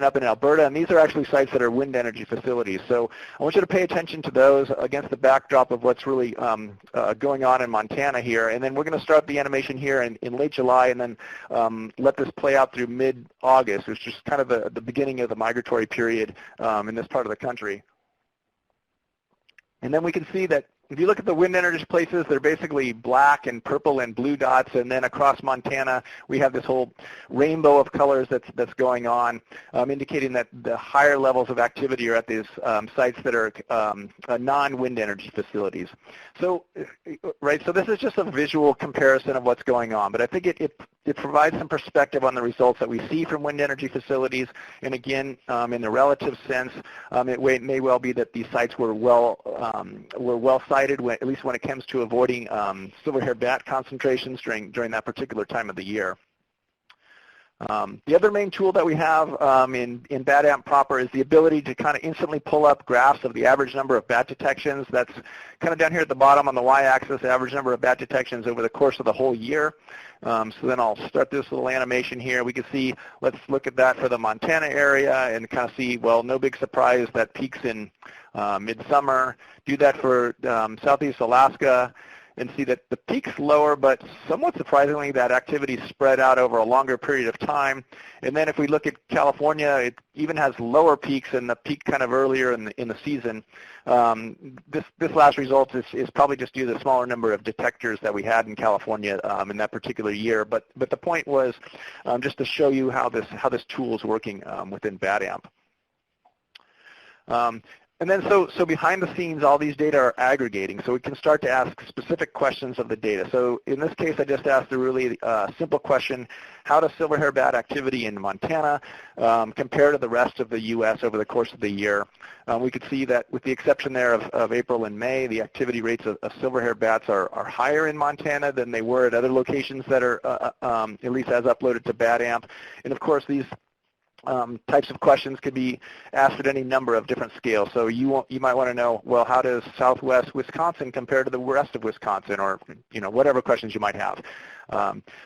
up in Alberta. And these are actually sites that are wind energy facilities. So I want you to pay attention to those against the backdrop of what's really going on in Montana here. And then we're going to start the animation here in late July, and then let this play out through mid-August, which is kind of the beginning of the migratory period in this part of the country. And then we can see that if you look at the wind energy places, they're basically black and purple and blue dots, and then across Montana, we have this whole rainbow of colors that's going on, indicating that the higher levels of activity are at these sites that are non-wind energy facilities. So, right, so this is just a visual comparison of what's going on, but I think it provides some perspective on the results that we see from wind energy facilities, and again, in the relative sense, it may well be that these sites were well cited, at least when it comes to avoiding silver-haired bat concentrations during that particular time of the year. The other main tool that we have in BatAMP proper is the ability to kind of instantly pull up graphs of the average number of bat detections. That's kind of down here at the bottom on the y-axis, the average number of bat detections over the course of the whole year. So then I'll start this little animation here. We can see, let's look at that for the Montana area and kind of see, well, no big surprise that peaks in midsummer. Do that for southeast Alaska, and see that the peak's lower, but somewhat surprisingly, that activity spread out over a longer period of time. And then if we look at California, it even has lower peaks and the peak kind of earlier in the season. This last result is probably just due to the smaller number of detectors that we had in California in that particular year. But the point was just to show you how this tool is working within BatAMP. And then so behind the scenes, all these data are aggregating, so we can start to ask specific questions of the data. So in this case, I just asked a really simple question: how does silver-haired bat activity in Montana compare to the rest of the U.S. over the course of the year? We could see that with the exception there of April and May, the activity rates of silver-haired bats are higher in Montana than they were at other locations that are, at least as uploaded to BatAMP. And of course, these types of questions could be asked at any number of different scales. So you might want to know, well, how does southwest Wisconsin compare to the rest of Wisconsin, or whatever questions you might have.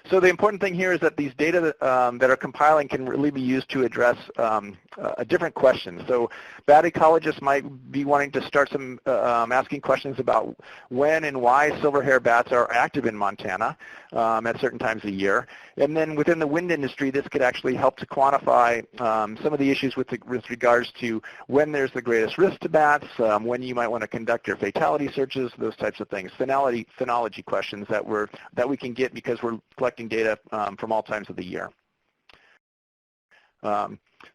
So the important thing here is that these data that are compiling can really be used to address a different question. So bat ecologists might be wanting to start asking questions about when and why silver-haired bats are active in Montana at certain times of the year. And then within the wind industry, this could actually help to quantify some of the issues with regards to when there's the greatest risk to bats, when you might want to conduct your fatality searches, those types of things. Phenology questions that we can get because we're collecting data from all times of the year.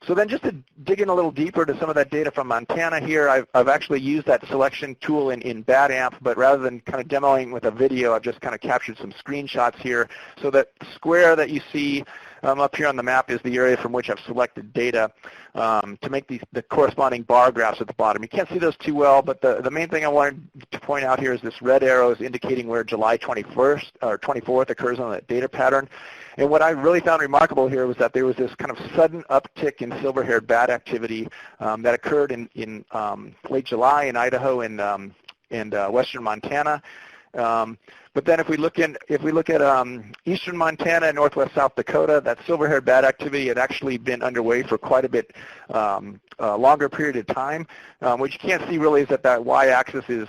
So then just to dig in a little deeper to some of that data from Montana here, I've actually used that selection tool in BatAMP, but rather than kind of demoing with a video, I've just kind of captured some screenshots here. So that square that you see up here on the map is the area from which I've selected data to make the corresponding bar graphs at the bottom. You can't see those too well, but the main thing I wanted to point out here is this red arrow is indicating where July 21st or 24th occurs on that data pattern. And what I really found remarkable here was that there was this kind of sudden uptick in silver-haired bat activity that occurred in late July in Idaho and western Montana. But then if we look at eastern Montana and northwest South Dakota, that silver-haired bat activity had actually been underway for quite a bit longer period of time. What you can't see really is that y-axis is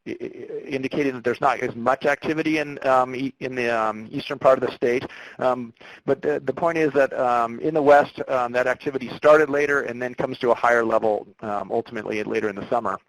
indicating that there's not as much activity in the eastern part of the state. But the point is that in the west, that activity started later and then comes to a higher level ultimately later in the summer.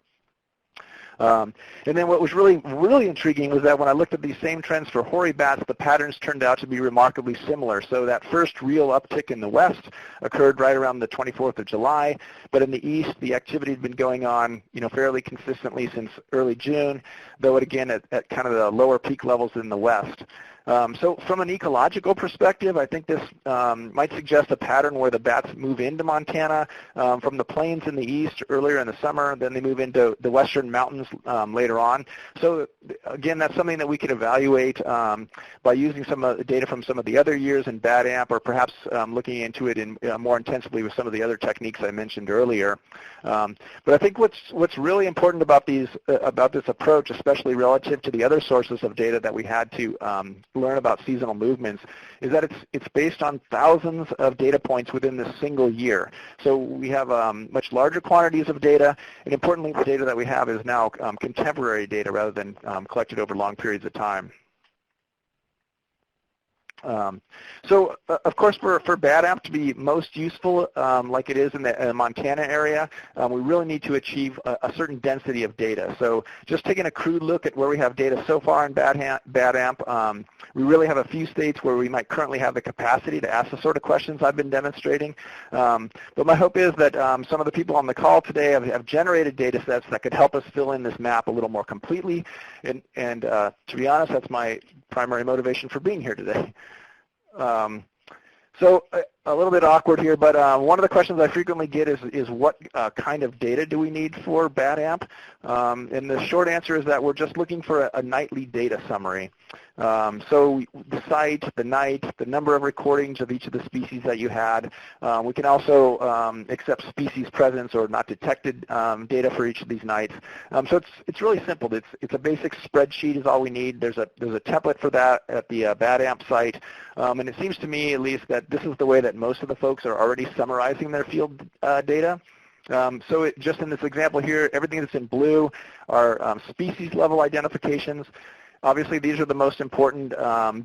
And then what was really intriguing was that when I looked at these same trends for hoary bats, the patterns turned out to be remarkably similar. So that first real uptick in the west occurred right around the 24th of July, but in the east, the activity had been going on, fairly consistently since early June, though again at kind of the lower peak levels in the west. So from an ecological perspective, I think this might suggest a pattern where the bats move into Montana from the plains in the east earlier in the summer, then they move into the western mountains later on. So again, that's something that we could evaluate by using some of the data from some of the other years in BatAMP, or perhaps looking into it more intensively with some of the other techniques I mentioned earlier. But I think what's really important about this approach, especially relative to the other sources of data that we had to learn about seasonal movements, is that it's based on thousands of data points within this single year. So we have much larger quantities of data, and importantly, the data that we have is now contemporary data rather than collected over long periods of time. So, of course, for BatAMP to be most useful, like it is in the Montana area, we really need to achieve a certain density of data. So just taking a crude look at where we have data so far in BatAMP, we really have a few states where we might currently have the capacity to ask the sort of questions I've been demonstrating. But my hope is that some of the people on the call today have generated data sets that could help us fill in this map a little more completely. And to be honest, that's my primary motivation for being here today. So a little bit awkward here, but one of the questions I frequently get is what kind of data do we need for BatAMP? And the short answer is that we're just looking for a nightly data summary. So the site, the night, the number of recordings of each of the species that you had. We can also accept species presence or not detected data for each of these nights. So it's really simple. It's a basic spreadsheet is all we need. There's a template for that at the BatAMP site. And it seems to me, at least, that this is the way that most of the folks are already summarizing their field data. So just in this example here, everything that's in blue are species level identifications. Obviously, these are the most important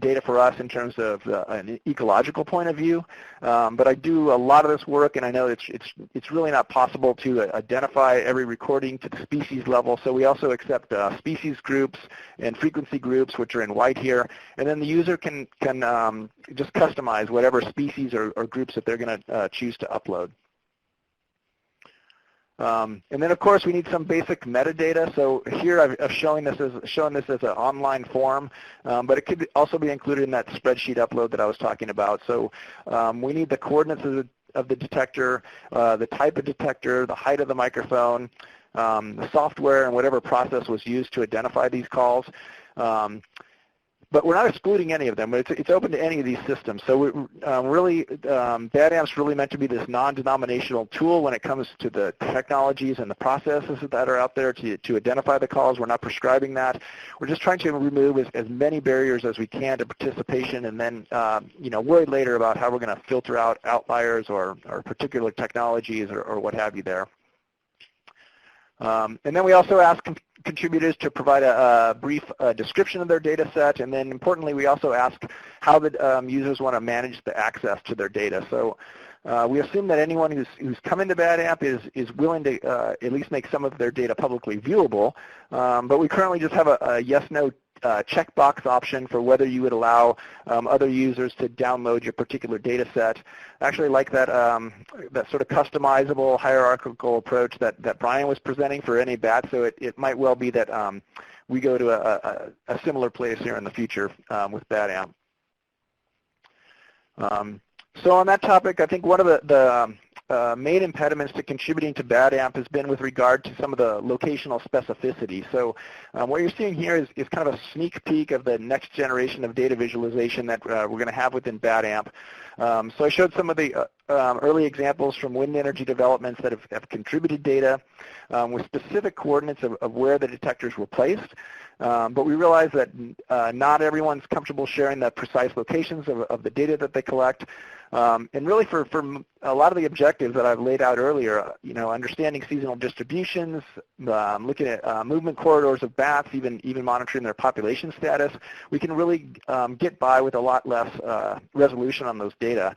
data for us in terms of an ecological point of view. But I do a lot of this work, and I know it's really not possible to identify every recording to the species level. So we also accept species groups and frequency groups, which are in white here. And then the user can just customize whatever species or groups that they're going to choose to upload. And then, of course, we need some basic metadata. So here I've shown this as an online form, but it could also be included in that spreadsheet upload that I was talking about. So we need the coordinates of the detector, the type of detector, the height of the microphone, the software, and whatever process was used to identify these calls. But we're not excluding any of them. It's open to any of these systems. So really, BatAMP's really meant to be this non-denominational tool when it comes to the technologies and the processes that are out there to identify the calls. We're not prescribing that. We're just trying to remove as many barriers as we can to participation, and then worry later about how we're going to filter out outliers or particular technologies or what have you there. And then we also ask contributors to provide a brief description of their data set, and then importantly, we also ask how the users want to manage the access to their data. So we assume that anyone who's come into BatAMP is willing to at least make some of their data publicly viewable, but we currently just have a yes/no checkbox option for whether you would allow other users to download your particular data set. I actually like that sort of customizable hierarchical approach that Brian was presenting for NABat, so it might well be that we go to a similar place here in the future with BatAMP. So on that topic, I think one of the main impediments to contributing to BatAMP has been with regard to some of the locational specificity. So what you're seeing here is kind of a sneak peek of the next generation of data visualization that we're going to have within BatAMP. So I showed some of the early examples from wind energy developments that have contributed data with specific coordinates of where the detectors were placed. But we realize that not everyone's comfortable sharing the precise locations of the data that they collect. And really for a lot of the objectives that I've laid out earlier, understanding seasonal distributions, looking at movement corridors of bats, even monitoring their population status, we can really get by with a lot less resolution on those data.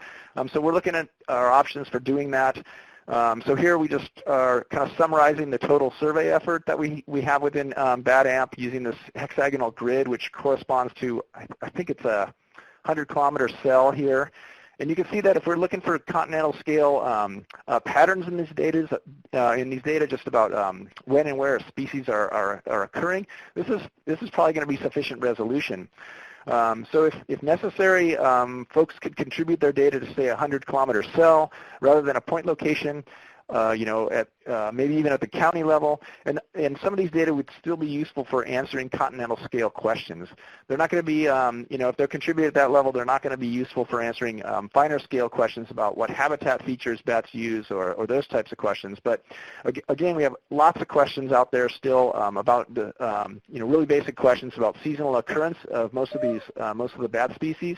So we're looking at our options for doing that. So here we just are kind of summarizing the total survey effort that we have within BatAMP using this hexagonal grid, which corresponds to, I think it's a 100-kilometer cell here. And you can see that if we're looking for continental scale patterns in these data, just about when and where species are occurring, this is probably going to be sufficient resolution. So if necessary, folks could contribute their data to, say, a 100-kilometer cell rather than a point location, at maybe even at the county level. And some of these data would still be useful for answering continental scale questions. They're not going to be, if they're contributed at that level, they're not going to be useful for answering finer scale questions about what habitat features bats use or those types of questions. But again, we have lots of questions out there still about the, really basic questions about seasonal occurrence of most of the bat species.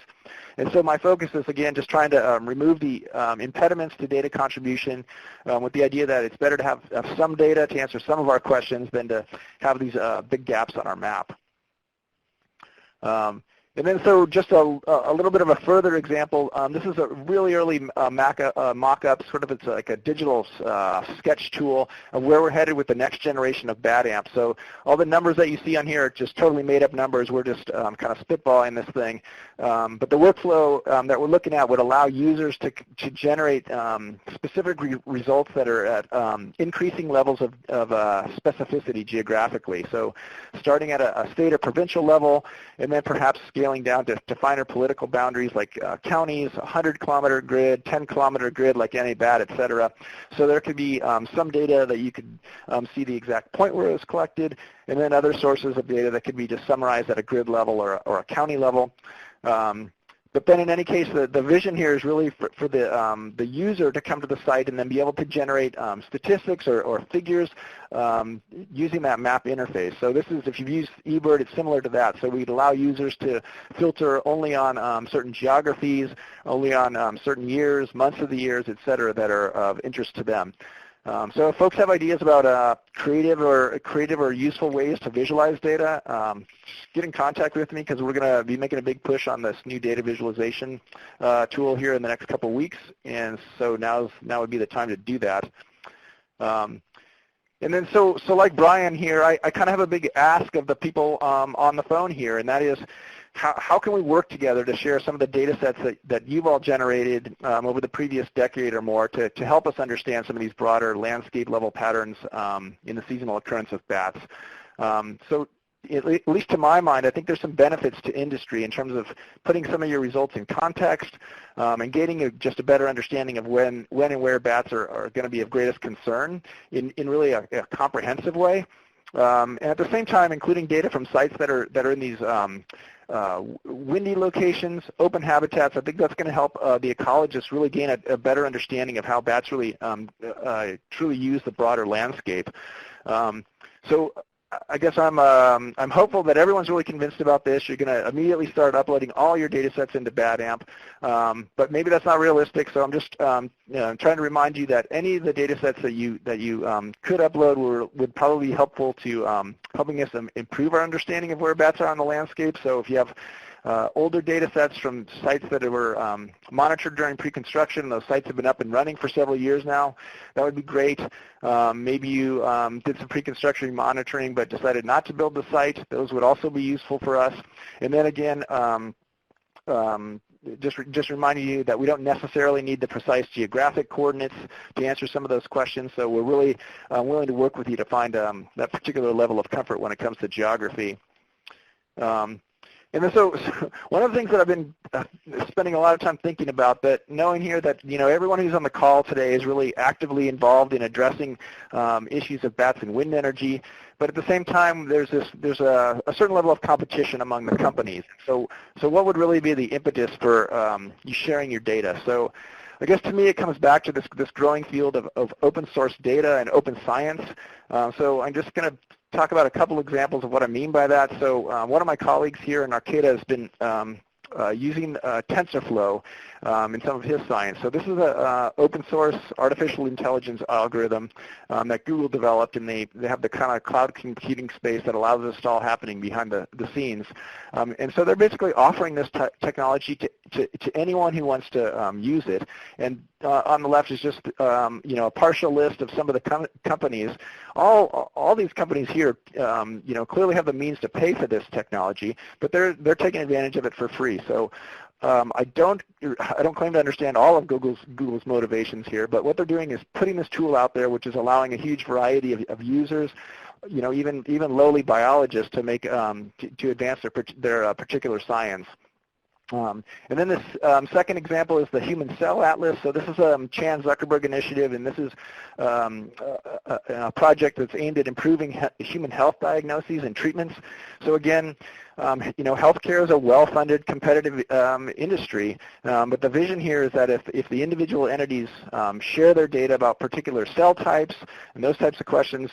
And so my focus is, again, just trying to remove the impediments to data contribution with the idea that it's better to have some data to answer some of our questions than to have these big gaps on our map. And then so just a little bit of a further example, this is a really early mock-up, sort of it's like a digital sketch tool of where we're headed with the next generation of BatAMP. So all the numbers that you see on here are just totally made up numbers. We're just kind of spitballing this thing. But the workflow that we're looking at would allow users to generate specific results that are at increasing levels of specificity geographically. So starting at a state or provincial level, and then perhaps scaling down to finer political boundaries like counties, 100-kilometer grid, 10-kilometer grid like NABat, et cetera. So there could be some data that you could see the exact point where it was collected, and then other sources of data that could be just summarized at a grid level or a county level. But then in any case, the vision here is really for the user to come to the site and then be able to generate statistics or figures using that map interface. So this is, if you've used eBird, it's similar to that. So we'd allow users to filter only on certain geographies, only on certain years, months of the years, et cetera, that are of interest to them. So if folks have ideas about creative or useful ways to visualize data, get in contact with me, because we're going to be making a big push on this new data visualization tool here in the next couple of weeks, and so now would be the time to do that. And then so like Brian here, I kind of have a big ask of the people on the phone here, and that is, how can we work together to share some of the data sets that you've all generated over the previous decade or more to help us understand some of these broader landscape level patterns in the seasonal occurrence of bats? So at least to my mind, I think there's some benefits to industry in terms of putting some of your results in context and gaining just a better understanding of when and where bats are going to be of greatest concern in really a comprehensive way. And at the same time, including data from sites that are in these windy locations, open habitats. I think that's going to help the ecologists really gain a better understanding of how bats really truly use the broader landscape. So I guess I'm hopeful that everyone's really convinced about this. You're going to immediately start uploading all your data sets into BatAMP, but maybe that's not realistic. So I'm just trying to remind you that any of the data sets that you could upload would probably be helpful to helping us improve our understanding of where bats are on the landscape. So if you have older data sets from sites that were monitored during pre-construction, those sites have been up and running for several years now, that would be great. Maybe you did some pre-construction monitoring but decided not to build the site. Those would also be useful for us. And then again, just reminding you that we don't necessarily need the precise geographic coordinates to answer some of those questions, so we're really willing to work with you to find that particular level of comfort when it comes to geography. And then so one of the things that I've been spending a lot of time thinking about, that knowing here that everyone who's on the call today is really actively involved in addressing issues of bats and wind energy, but at the same time there's a certain level of competition among the companies. So what would really be the impetus for you sharing your data? So I guess to me it comes back to this growing field of open source data and open science. So I'm just going to talk about a couple examples of what I mean by that. So one of my colleagues here in Arcata has been using TensorFlow in some of his science. So this is an open source artificial intelligence algorithm that Google developed, and they have the kind of cloud computing space that allows this to all happening behind the scenes. And so they're basically offering this technology to anyone who wants to use it. And on the left is just a partial list of some of the companies. All these companies here clearly have the means to pay for this technology, but they're taking advantage of it for free. So I don't claim to understand all of Google's motivations here, but what they're doing is putting this tool out there, which is allowing a huge variety of users, even lowly biologists, to make to advance their particular science. And then this second example is the Human Cell Atlas. So this is a Chan Zuckerberg initiative, and this is a project that's aimed at improving human health diagnoses and treatments. So again, healthcare is a well-funded, competitive industry, but the vision here is that if the individual entities share their data about particular cell types and those types of questions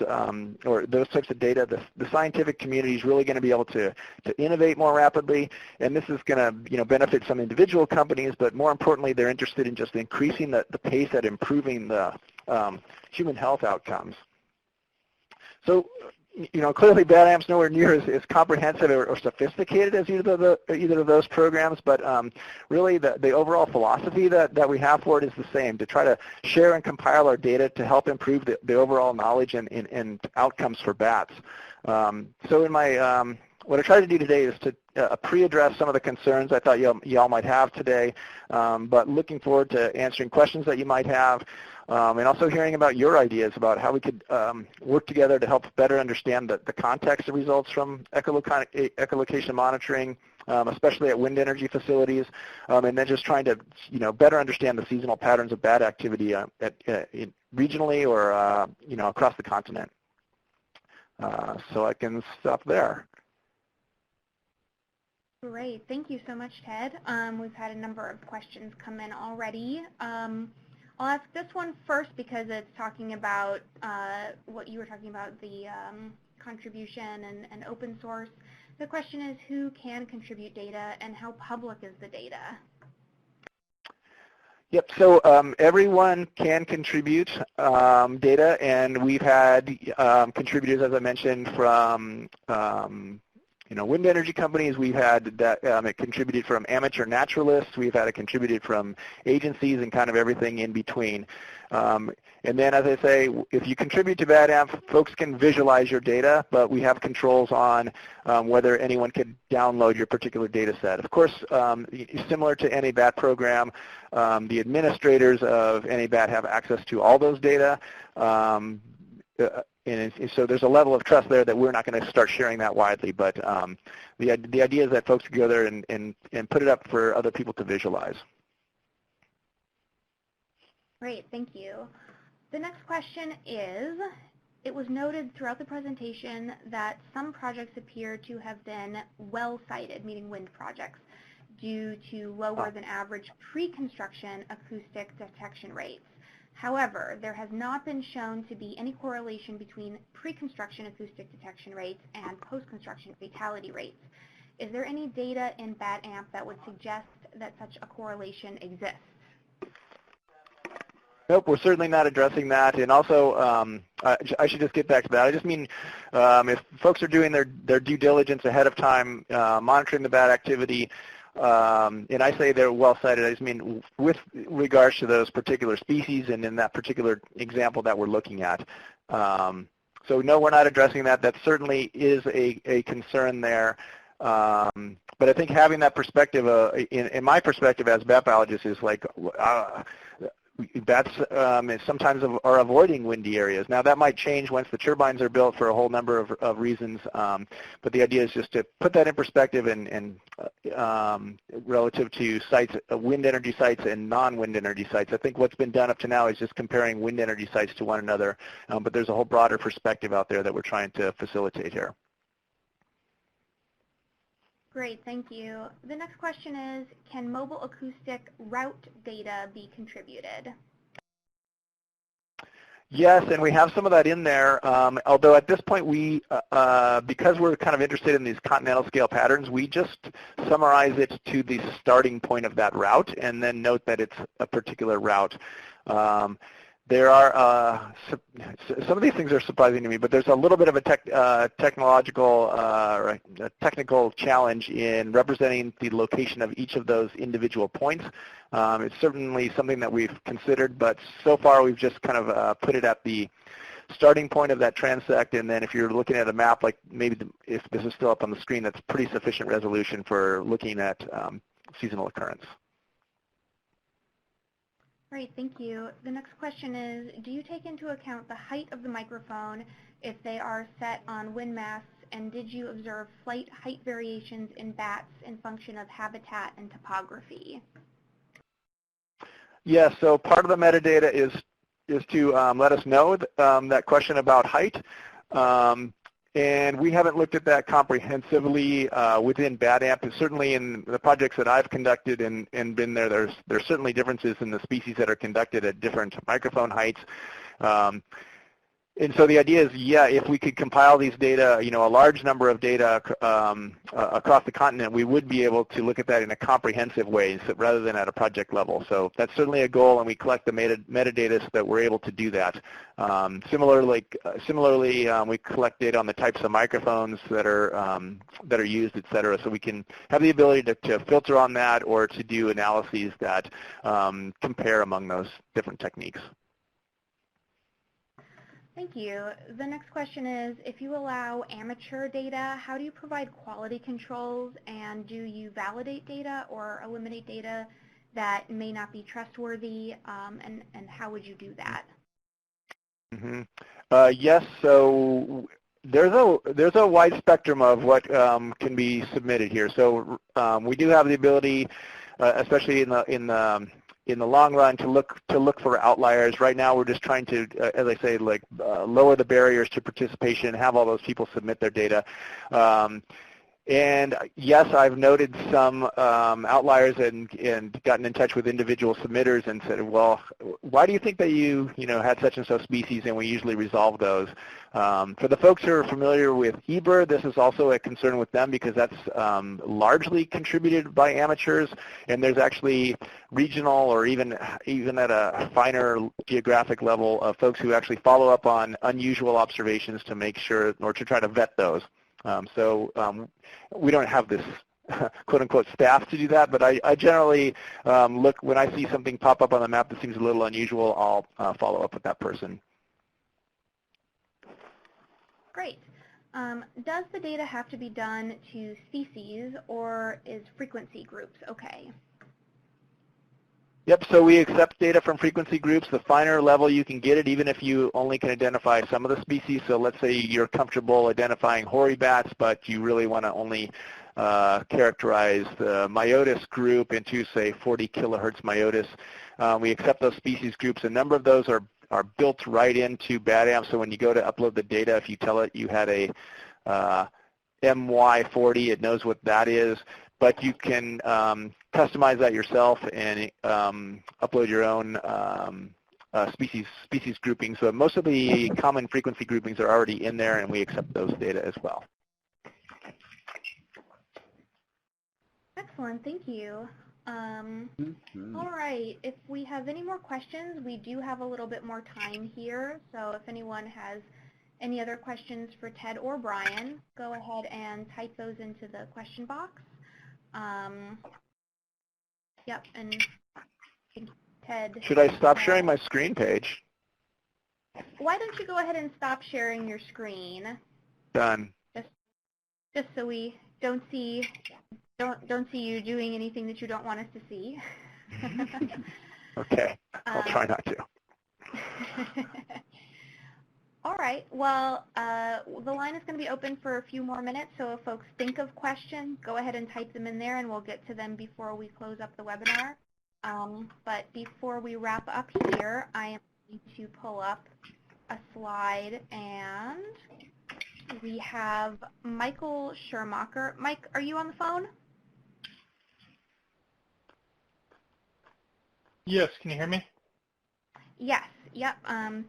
or those types of data, the scientific community is really going to be able to innovate more rapidly, and this is going to benefit some individual companies, but more importantly, they're interested in just increasing the pace at improving the human health outcomes. So clearly BatAMP's nowhere near as comprehensive or sophisticated as either of those programs, but really the overall philosophy that we have for it is the same, to try to share and compile our data to help improve the overall knowledge and outcomes for bats. So in my what I tried to do today is to pre-address some of the concerns I thought y'all might have today, but looking forward to answering questions that you might have, and also hearing about your ideas about how we could work together to help better understand the context of results from echolocation monitoring, especially at wind energy facilities, and then just trying to better understand the seasonal patterns of bat activity regionally or across the continent. So I can stop there. Great. Thank you so much, Ted. We've had a number of questions come in already. I'll ask this one first because it's talking about what you were talking about, the contribution and open source. The question is, who can contribute data and how public is the data? Yep, so everyone can contribute data, and we've had contributors, as I mentioned, from wind energy companies. We've had that it contributed from amateur naturalists. We've had it contributed from agencies and kind of everything in between. And then, as I say, if you contribute to BatAMP, folks can visualize your data, but we have controls on whether anyone can download your particular data set. Of course, similar to NABat program, the administrators of NABat have access to all those data. And so there's a level of trust there that we're not going to start sharing that widely, but the idea is that folks can go there and put it up for other people to visualize. Great, thank you. The next question is, it was noted throughout the presentation that some projects appear to have been well-sited, meaning wind projects, due to lower than average pre-construction acoustic detection rates. However, there has not been shown to be any correlation between pre-construction acoustic detection rates and post-construction fatality rates. Is there any data in BatAMP that would suggest that such a correlation exists? Nope, we're certainly not addressing that. And also, I should just get back to that. I just mean if folks are doing their due diligence ahead of time, monitoring the bat activity, and I say they're well-sited, I just mean with regards to those particular species and in that particular example that we're looking at. So no, we're not addressing that. That certainly is a concern there. But I think having that perspective, in my perspective as bat biologist, is like bats sometimes are avoiding windy areas. Now that might change once the turbines are built for a whole number of reasons, but the idea is just to put that in perspective and relative to sites, wind energy sites and non-wind energy sites. I think what's been done up to now is just comparing wind energy sites to one another, but there's a whole broader perspective out there that we're trying to facilitate here. Great, thank you. The next question is, can mobile acoustic route data be contributed? Yes, and we have some of that in there, although at this point we, because we're kind of interested in these continental scale patterns, we just summarize it to the starting point of that route and then note that it's a particular route. There are, some of these things are surprising to me, but there's a little bit of a technical challenge in representing the location of each of those individual points. It's certainly something that we've considered, but so far we've just kind of put it at the starting point of that transect, and then if you're looking at a map, like maybe if this is still up on the screen, that's pretty sufficient resolution for looking at seasonal occurrence. Great, thank you. The next question is, do you take into account the height of the microphone if they are set on wind masts, and did you observe flight height variations in bats in function of habitat and topography? Yes, so part of the metadata is to let us know that question about height. And we haven't looked at that comprehensively within BatAMP. Certainly in the projects that I've conducted and been there, there's certainly differences in the species that are conducted at different microphone heights. And so the idea is, yeah, if we could compile these data, a large number of data across the continent, we would be able to look at that in a comprehensive way rather than at a project level. So that's certainly a goal, and we collect the metadata so that we're able to do that. Similarly, we collect data on the types of microphones that are used, et cetera, so we can have the ability to filter on that or to do analyses that compare among those different techniques. Thank you. The next question is, if you allow amateur data, how do you provide quality controls, and do you validate data or eliminate data that may not be trustworthy, and how would you do that? Mm-hmm. Yes, so there's a wide spectrum of what can be submitted here. So we do have the ability, especially in the long run, to look for outliers. Right now, we're just trying to, as I say, lower the barriers to participation and have all those people submit their data. And yes, I've noted some outliers and gotten in touch with individual submitters and said, well, why do you think that you had such and such species, and we usually resolve those. For the folks who are familiar with eBird, this is also a concern with them because that's largely contributed by amateurs, and there's actually regional or even at a finer geographic level of folks who actually follow up on unusual observations to make sure, or to try to vet those. We don't have this quote-unquote staff to do that, but I generally look, when I see something pop up on the map that seems a little unusual, I'll follow up with that person. Great. Does the data have to be done to species, or is frequency groups okay? Yep, so we accept data from frequency groups. The finer level you can get it, even if you only can identify some of the species. So let's say you're comfortable identifying hoary bats, but you really want to only characterize the Myotis group into, say, 40 kilohertz Myotis. We accept those species groups. A number of those are built right into BatAMP. So when you go to upload the data, if you tell it you had a MY40, it knows what that is. But you can customize that yourself and upload your own species groupings. So most of the common frequency groupings are already in there, and we accept those data as well. Excellent, thank you. All right, if we have any more questions, we do have a little bit more time here. So if anyone has any other questions for Ted or Brian, go ahead and type those into the question box. Yep, and Ted. Should I stop sharing my screen page? Why don't you go ahead and stop sharing your screen? Done. Just so we don't see you doing anything that you don't want us to see. Okay, I'll try not to. All right, well, the line is going to be open for a few more minutes, so if folks think of questions, go ahead and type them in there, and we'll get to them before we close up the webinar. But before we wrap up here, I am going to pull up a slide, and we have Michael Schermacher. Mike, are you on the phone? Yes, can you hear me? Yes. Yep.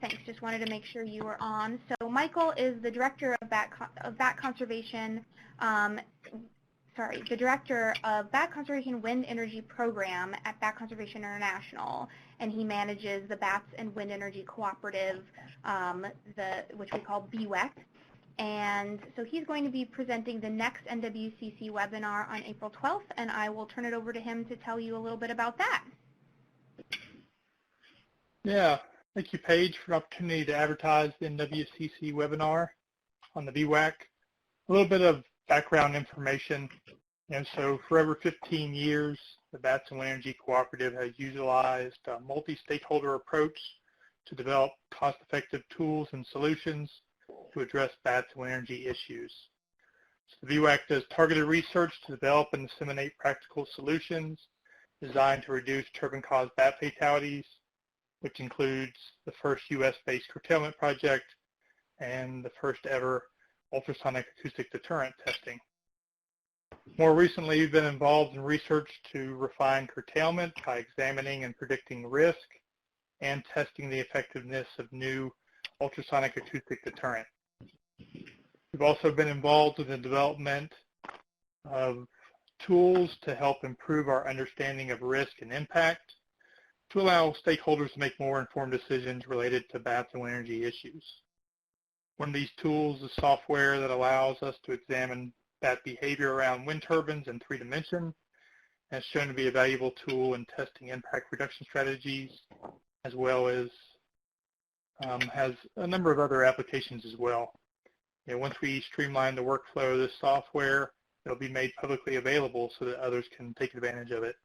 Thanks. Just wanted to make sure you were on. So Michael is the director of bat conservation. The director of Bat Conservation Wind Energy Program at Bat Conservation International, and he manages the Bats and Wind Energy Cooperative, which we call BWEC. And so he's going to be presenting the next NWCC webinar on April 12th, and I will turn it over to him to tell you a little bit about that. Yeah. Thank you, Paige, for the opportunity to advertise the NWCC webinar on the BWAC. A little bit of background information. So for over 15 years, the Bats and Wind Energy Cooperative has utilized a multi-stakeholder approach to develop cost-effective tools and solutions to address bats and wind energy issues. So the BWAC does targeted research to develop and disseminate practical solutions designed to reduce turbine-caused bat fatalities, which includes the first U.S.-based curtailment project and the first ever ultrasonic acoustic deterrent testing. More recently, we've been involved in research to refine curtailment by examining and predicting risk and testing the effectiveness of new ultrasonic acoustic deterrent. We've also been involved in the development of tools to help improve our understanding of risk and impact to allow stakeholders to make more informed decisions related to bats and wind energy issues. One of these tools is software that allows us to examine bat behavior around wind turbines in 3 dimensions, and it's shown to be a valuable tool in testing impact reduction strategies, as well as has a number of other applications as well. Once we streamline the workflow of this software, it'll be made publicly available so that others can take advantage of it.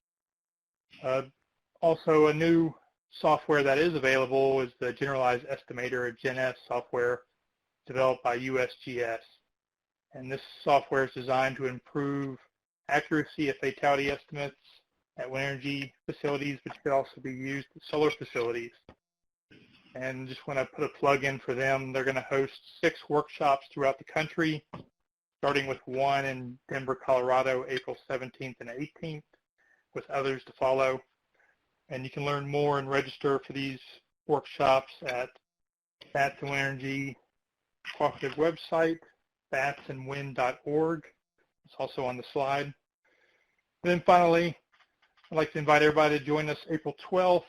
Also, a new software that is available is the Generalized Estimator, or GenS software, developed by USGS. And this software is designed to improve accuracy of fatality estimates at wind energy facilities, which could also be used at solar facilities. And just want to put a plug in for them. They're going to host 6 workshops throughout the country, starting with one in Denver, Colorado, April 17th and 18th, with others to follow. And you can learn more and register for these workshops at Bats and Wind Energy Cooperative website, batsandwind.org. It's also on the slide. And then finally, I'd like to invite everybody to join us April 12th.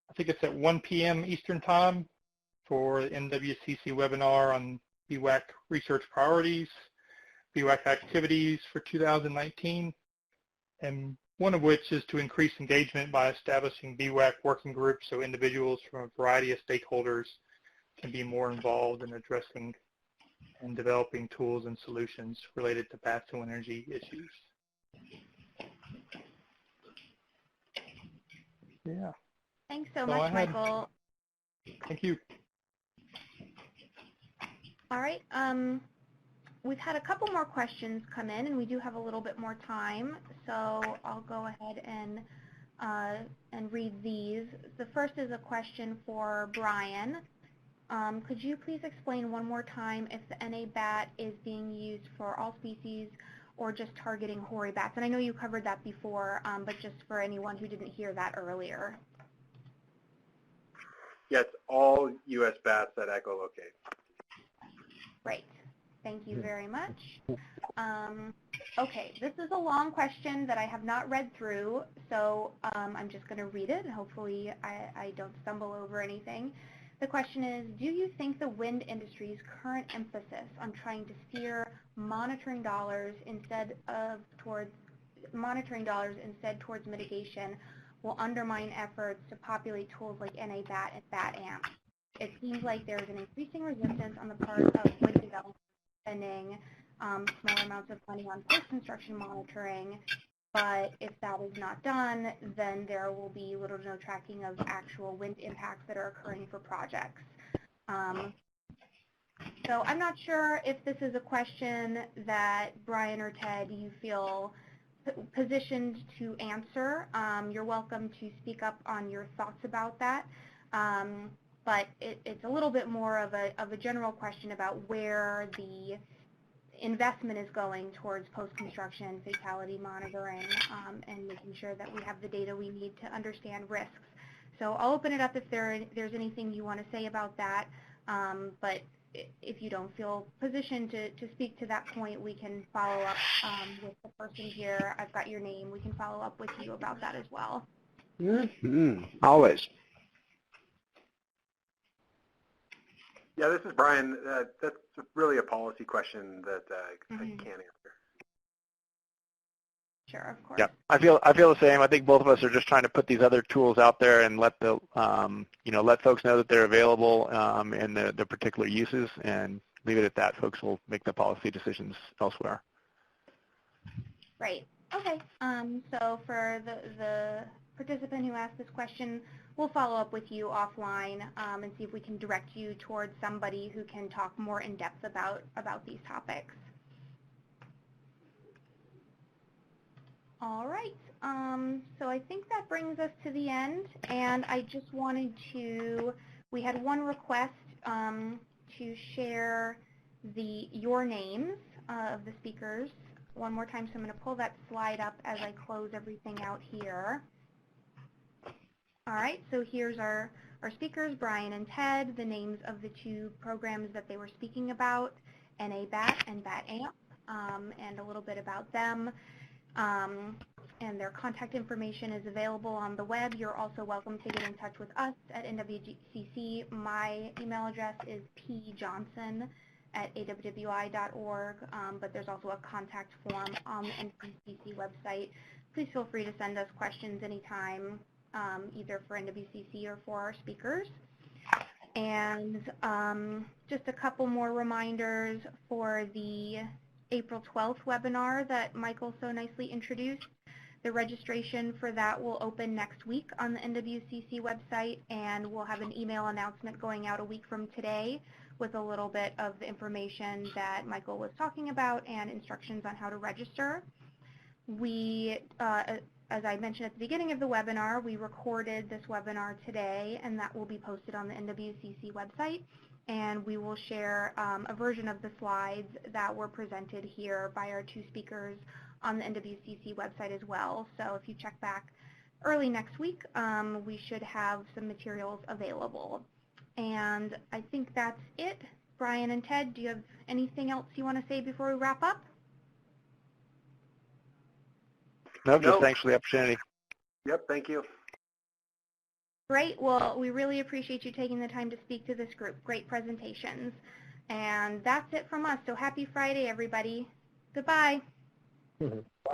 I think it's at 1 p.m. Eastern Time for the NWCC webinar on BWAC research priorities, BWAC activities for 2019, and one of which is to increase engagement by establishing BWAC working groups so individuals from a variety of stakeholders can be more involved in addressing and developing tools and solutions related to bats and wind energy issues. Yeah. Thanks so much, Michael. Thank you. All right. We've had a couple more questions come in, and we do have a little bit more time, so I'll go ahead and read these. The first is a question for Brian. Could you please explain one more time if the NABat is being used for all species or just targeting hoary bats? And I know you covered that before, but just for anyone who didn't hear that earlier. Yes, all U.S. bats that echolocate. Great. Thank you very much. Okay, this is a long question that I have not read through, so I'm just going to read it, and hopefully I don't stumble over anything. The question is, do you think the wind industry's current emphasis on trying to steer monitoring dollars instead towards mitigation will undermine efforts to populate tools like NABat and BatAMP? It seems like there is an increasing resistance on the part of wind developers spending small amounts of money on post-construction monitoring, but if that is not done, then there will be little to no tracking of actual wind impacts that are occurring for projects. So I'm not sure if this is a question that Brian or Ted, you feel positioned to answer. You're welcome to speak up on your thoughts about that. But it's a little bit more of a general question about where the investment is going towards post-construction fatality monitoring and making sure that we have the data we need to understand risks. So I'll open it up if there's anything you want to say about that. But if you don't feel positioned to speak to that point, we can follow up with the person here. I've got your name. We can follow up with you about that as well. Always. Yeah, this is Brian. That's really a policy question that I can't answer. Sure, of course. Yeah, I feel the same. I think both of us are just trying to put these other tools out there and let the let folks know that they're available and the particular uses, and leave it at that. Folks will make the policy decisions elsewhere. Right. Okay. So for the participant who asked this question, we'll follow up with you offline and see if we can direct you towards somebody who can talk more in depth about these topics. All right. So I think that brings us to the end, and I just wanted we had one request to share your names of the speakers one more time, so I'm going to pull that slide up as I close everything out here. All right, so here's our our speakers, Brian and Ted, the names of the two programs that they were speaking about, NABat and BatAMP, and a little bit about them. And their contact information is available on the web. You're also welcome to get in touch with us at NWCC. My email address is pjohnson@awwi.org, but there's also a contact form on the NWCC website. Please feel free to send us questions anytime, either for NWCC or for our speakers. And just a couple more reminders for the April 12th webinar that Michael so nicely introduced. The registration for that will open next week on the NWCC website, and we'll have an email announcement going out a week from today with a little bit of the information that Michael was talking about and instructions on how to register. We, as I mentioned at the beginning of the webinar, we recorded this webinar today, and that will be posted on the NWCC website. And we will share a version of the slides that were presented here by our two speakers on the NWCC website as well. So if you check back early next week, we should have some materials available. And I think that's it. Brian and Ted, do you have anything else you want to say before we wrap up? No, just thanks for the opportunity. Yep, thank you. Great. Well, we really appreciate you taking the time to speak to this group. Great presentations. And that's it from us. So happy Friday, everybody. Goodbye.